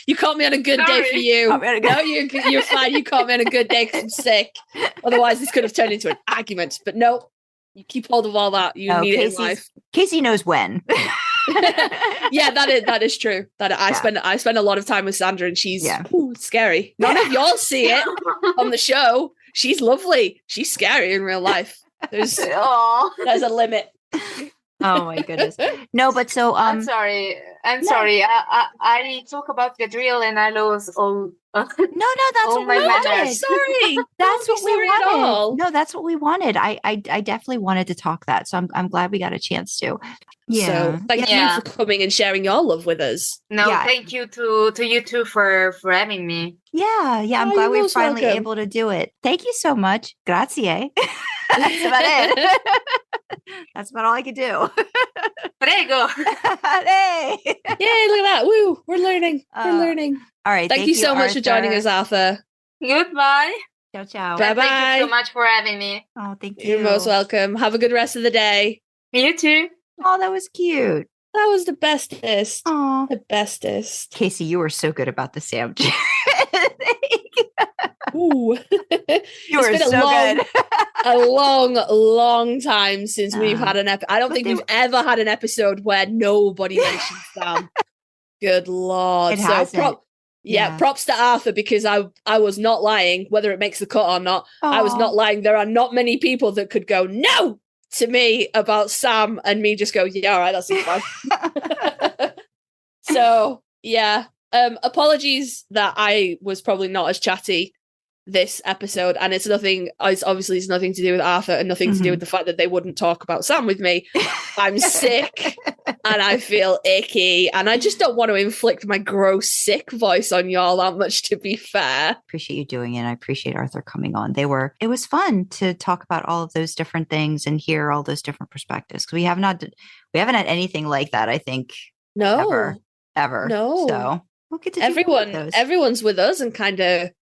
You caught me on a good day for you. No, you're fine. You caught me on a good day because I'm sick. Otherwise, this could have turned into an argument. But no, you keep hold of all that. You need it in life. Casey knows when. Yeah, that is true. I spend a lot of time with Sandra, and she's scary. None of y'all see it on the show. She's lovely. She's scary in real life. There's a limit. Oh my goodness. No, but so I'm sorry. I talk about Gadreel and I lose all. No, that's all what my we manners. wanted. Sorry. That's what we sorry at wanted. all. No, that's what we wanted. I definitely wanted to talk that. So I'm glad we got a chance to. Yeah. So thank you for coming and sharing your love with us. No, thank you to you two for having me. Yeah. I'm glad we were finally able to do it. Thank you so much. Grazie. That's about it. That's about all I could do. Prego. Hey. Yay, look at that. Woo. We're learning. We're learning. All right. Thank you so much for joining us, Arthur. Goodbye. Ciao. Bye-bye. Thank you so much for having me. Oh, thank you. You're most welcome. Have a good rest of the day. You too. Oh, that was cute. That was the bestest. Oh, the bestest. Kasey, you were so good about the Sam. Ooh. You were so good. A long time since we've had an episode. I don't think we've ever had an episode where nobody mentioned Sam. Good Lord. It hasn't. Props to Arthur, because I was not lying, whether it makes the cut or not. I was not lying. There are not many people that could go no to me about Sam and me just go, yeah, all right, that seems fine. So yeah. Apologies that I was probably not as chatty this episode, and it's nothing to do with Arthur and nothing to do with the fact that they wouldn't talk about Sam with me. I'm sick and I feel icky, and I just don't want to inflict my gross sick voice on y'all that much, to be fair. Appreciate you doing it. I appreciate Arthur coming on. It was fun to talk about all of those different things and hear all those different perspectives, because we haven't had anything like that, I think. Ever. No. So we'll get to everyone's with us and kind of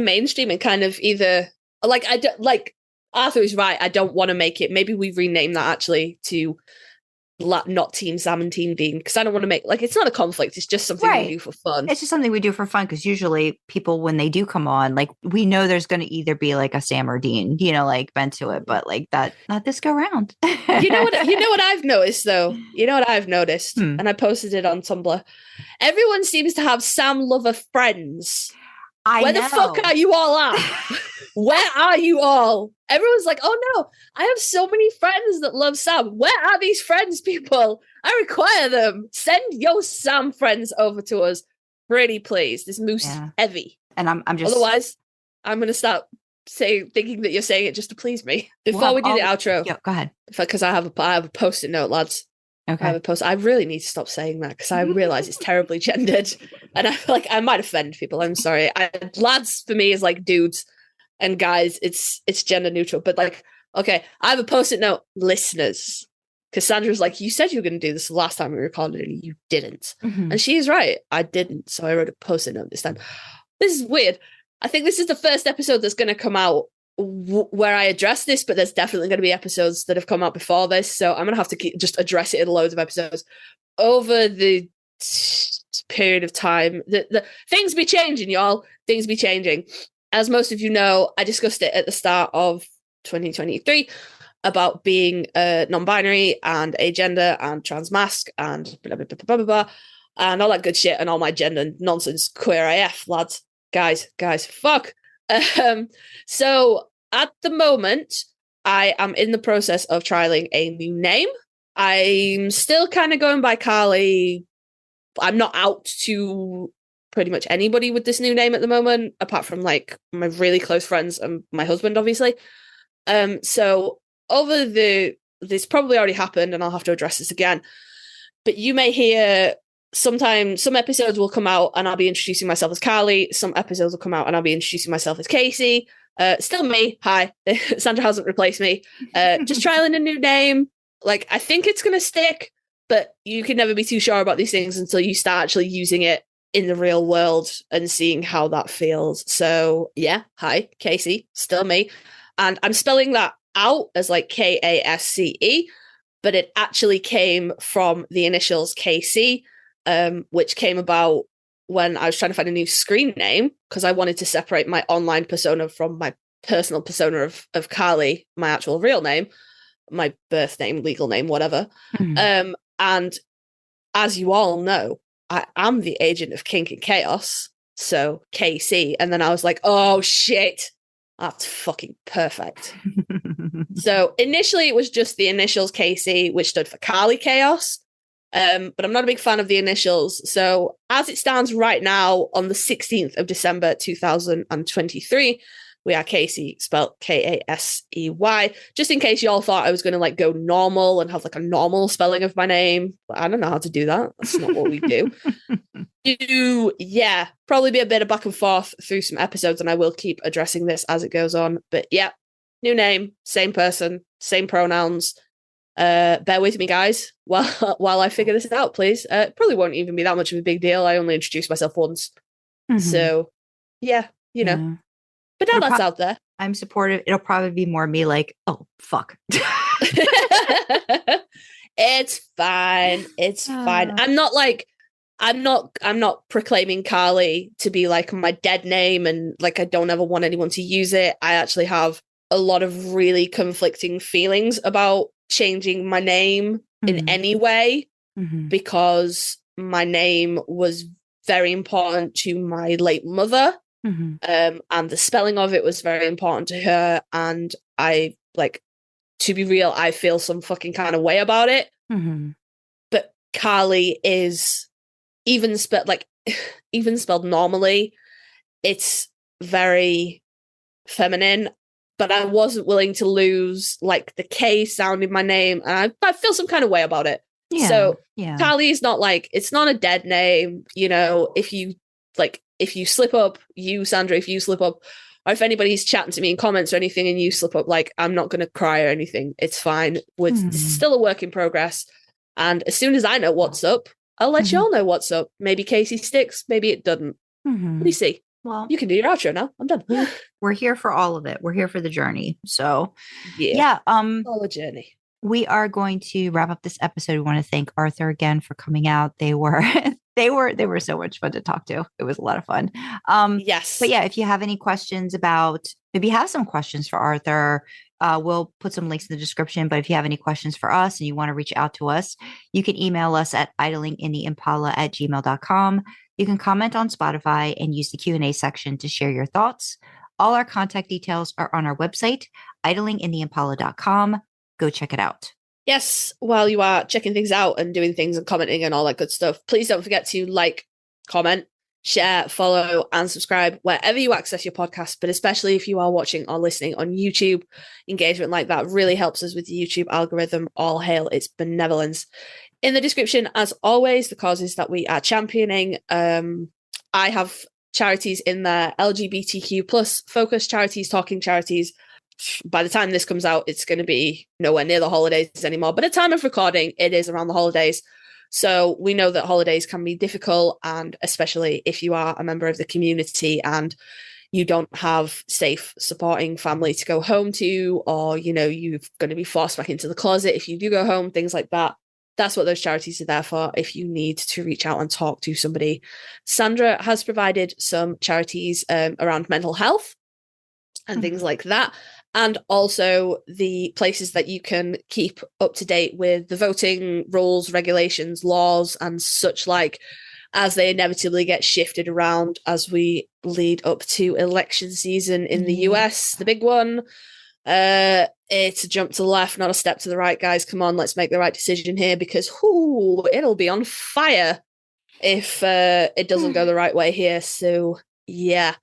mainstream, and kind of either like Arthur is right. I don't want to make it. Maybe we rename that actually to not Team Sam and Team Dean, because I don't want to make it's not a conflict. It's just something we do for fun. It's just something we do for fun, because usually people, when they do come on, we know there's going to either be a Sam or Dean, bent to it, but that not this go round. You know what I've noticed though. And I posted it on Tumblr. Everyone seems to have Sam lover friends. Where the fuck are you all at? Where are you all? Everyone's like, oh no, I have so many friends that love Sam. Where are these friends, people? I require them. Send your Sam friends over to us. Pretty please. This moose is heavy. And I'm just... Otherwise, I'm going to start thinking that you're saying it just to please me. Before we do the outro. Yeah, go ahead. Because I have a post-it note, lads. Okay. I really need to stop saying that, because I realize it's terribly gendered, and I feel like I might offend people. I'm sorry. Lads for me is like dudes, and guys it's gender neutral. But okay, I have a post-it note, listeners, because Sandra's like, you said you were going to do this the last time we recorded and you didn't, and she is right. I didn't, so I wrote a post-it note this time. This is weird. I think this is the first episode that's going to come out where I address this, but there's definitely going to be episodes that have come out before this, so I'm going to have to just address it in loads of episodes over the period of time. The things be changing, y'all. Things be changing. As most of you know, I discussed it at the start of 2023 about being non-binary and agender and transmasc and blah, blah, blah, blah, blah, blah, and all that good shit and all my gender nonsense. Queer AF, lads. Guys, fuck. So at the moment, I am in the process of trialing a new name. I'm still kind of going by Carly. I'm not out to pretty much anybody with this new name at the moment, apart from my really close friends and my husband, obviously. So this probably already happened, and I'll have to address this again. But you may hear some episodes will come out and I'll be introducing myself as Carly. Some episodes will come out and I'll be introducing myself as Kasey. Still me. Hi. Sandra hasn't replaced me. Just trialing a new name. I think it's going to stick, but you can never be too sure about these things until you start actually using it in the real world and seeing how that feels. So yeah. Hi, Kasey. Still me. And I'm spelling that out as Kasce, but it actually came from the initials KC. Which came about when I was trying to find a new screen name, because I wanted to separate my online persona from my personal persona of Carly, my actual real name, my birth name, legal name, whatever. And as you all know, I am the agent of kink and chaos, so KC. And then I was like, oh shit, That's fucking perfect. So initially it was just the initials Kasey, which stood for Carly Chaos. But I'm not a big fan of the initials. So as it stands right now, on the 16th of December 2023, we are Kasey, spelled Kasey. Just in case y'all thought I was going to like go normal and have like a normal spelling of my name. But I don't know how to do that. That's not what we do. Yeah, probably be a bit of back and forth through some episodes, and I will keep addressing this as it goes on. But yeah, new name, same person, same pronouns. Bear with me, guys, while I figure this out, please. Probably won't even be that much of a big deal. I only introduced myself once. So yeah, you know. But now that's out there. I'm supportive. It'll probably be more me like, oh, fuck. It's fine. It's fine. I'm not proclaiming Carly to be like my dead name, and like I don't ever want anyone to use it. I actually have a lot of really conflicting feelings about changing my name in any way, because my name was very important to my late mother. And the spelling of it was very important to her, and I, like, to be real, I feel some fucking kind of way about it. But Carly is even spelled normally, it's very feminine, but I wasn't willing to lose like the K sound in my name, and I feel some kind of way about it. So Carly is not like, it's not a dead name, you know. If you slip up, Sandra, if you slip up, or if anybody's chatting to me in comments or anything and you slip up, like, I'm not going to cry or anything. It's fine. It's still a work in progress. And as soon as I know what's up, I'll let you all know what's up. Maybe Kasey sticks, maybe it doesn't. What do you see? Well, you can do your outro now. I'm done. We're here for all of it. We're here for the journey. So all a journey. We are going to wrap up this episode. We want to thank Arthur again for coming out. They were so much fun to talk to. It was a lot of fun. Yes. But yeah, if you have any questions about, maybe you have some questions for Arthur, we'll put some links in the description. But if you have any questions for us and you want to reach out to us, you can email us at idlinginttheimpala@gmail.com. You can comment on Spotify and use the Q&A section to share your thoughts. All our contact details are on our website, idlinginttheimpala.com. Go check it out. Yes, while you are checking things out and doing things and commenting and all that good stuff, please don't forget to like, comment, share, follow, and subscribe wherever you access your podcast, but especially if you are watching or listening on YouTube. Engagement like that really helps us with the YouTube algorithm. All hail its benevolence. In the description, as always, the causes that we are championing. I have charities in there, LGBTQ plus focused charities, talking charities. By the time this comes out, it's going to be nowhere near the holidays anymore. But at time of recording, it is around the holidays. So we know that holidays can be difficult, and especially if you are a member of the community and you don't have safe, supporting family to go home to, or, you know, you're going to be forced back into the closet if you do go home, things like that. That's what those charities are there for, if you need to reach out and talk to somebody. Sandra has provided some charities around mental health and things like that. And also the places that you can keep up to date with the voting rules, regulations, laws, and such like, as they inevitably get shifted around as we lead up to election season in the US, the big one. It's a jump to the left, not a step to the right, guys. Come on, let's make the right decision here, because it'll be on fire if it doesn't go the right way here. So yeah,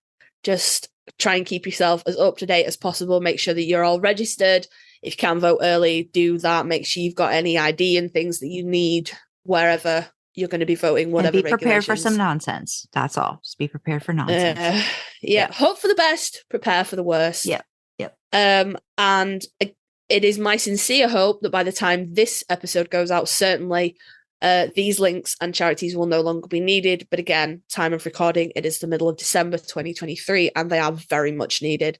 just try and keep yourself as up to date as possible. Make sure that you're all registered. If you can vote early, do that. Make sure you've got any ID and things that you need wherever you're going to be voting, whatever. And be prepared for some nonsense. That's all. Just be prepared for nonsense. Hope for the best, prepare for the worst. Yep. And it is my sincere hope that by the time this episode goes out, certainly these links and charities will no longer be needed. But again, time of recording, it is the middle of December 2023, and they are very much needed.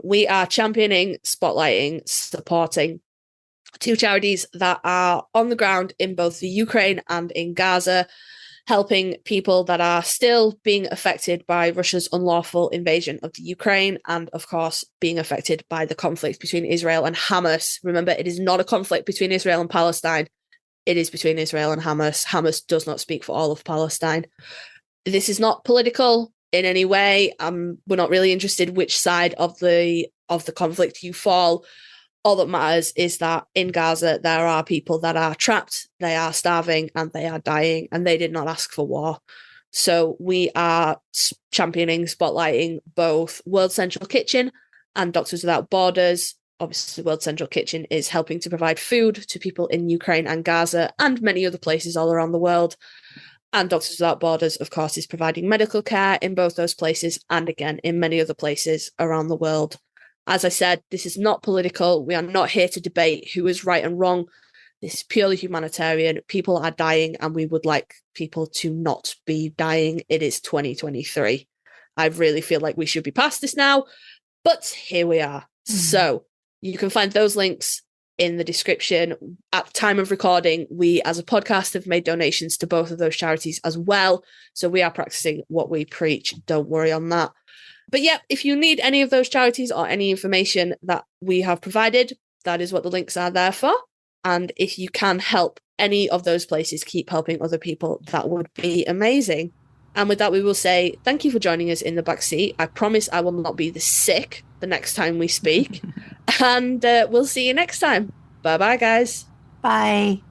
We are championing, spotlighting, supporting two charities that are on the ground in both the Ukraine and in Gaza, helping people that are still being affected by Russia's unlawful invasion of the Ukraine, and of course being affected by the conflict between Israel and Hamas. Remember, it is not a conflict between Israel and Palestine. It is between Israel and Hamas. Hamas does not speak for all of Palestine. This is not political. in any way. We're not really interested which side of the conflict you fall. All that matters is that in Gaza, there are people that are trapped, they are starving, and they are dying, and they did not ask for war. So we are championing, spotlighting both World Central Kitchen and Doctors Without Borders. Obviously, World Central Kitchen is helping to provide food to people in Ukraine and Gaza and many other places all around the world. And Doctors Without Borders, of course, is providing medical care in both those places and, again, in many other places around the world. As I said, this is not political. We are not here to debate who is right and wrong. This is purely humanitarian. People are dying, and we would like people to not be dying. It is 2023. I really feel like we should be past this now, but here we are. So you can find those links in the description. At the time of recording, we as a podcast have made donations to both of those charities as well. So we are practicing what we preach. Don't worry on that. But yeah, if you need any of those charities or any information that we have provided, that is what the links are there for. And if you can help any of those places keep helping other people, that would be amazing. And with that, we will say thank you for joining us in the backseat. I promise I will not be this sick the next time we speak. And we'll see you next time. Bye-bye, guys. Bye.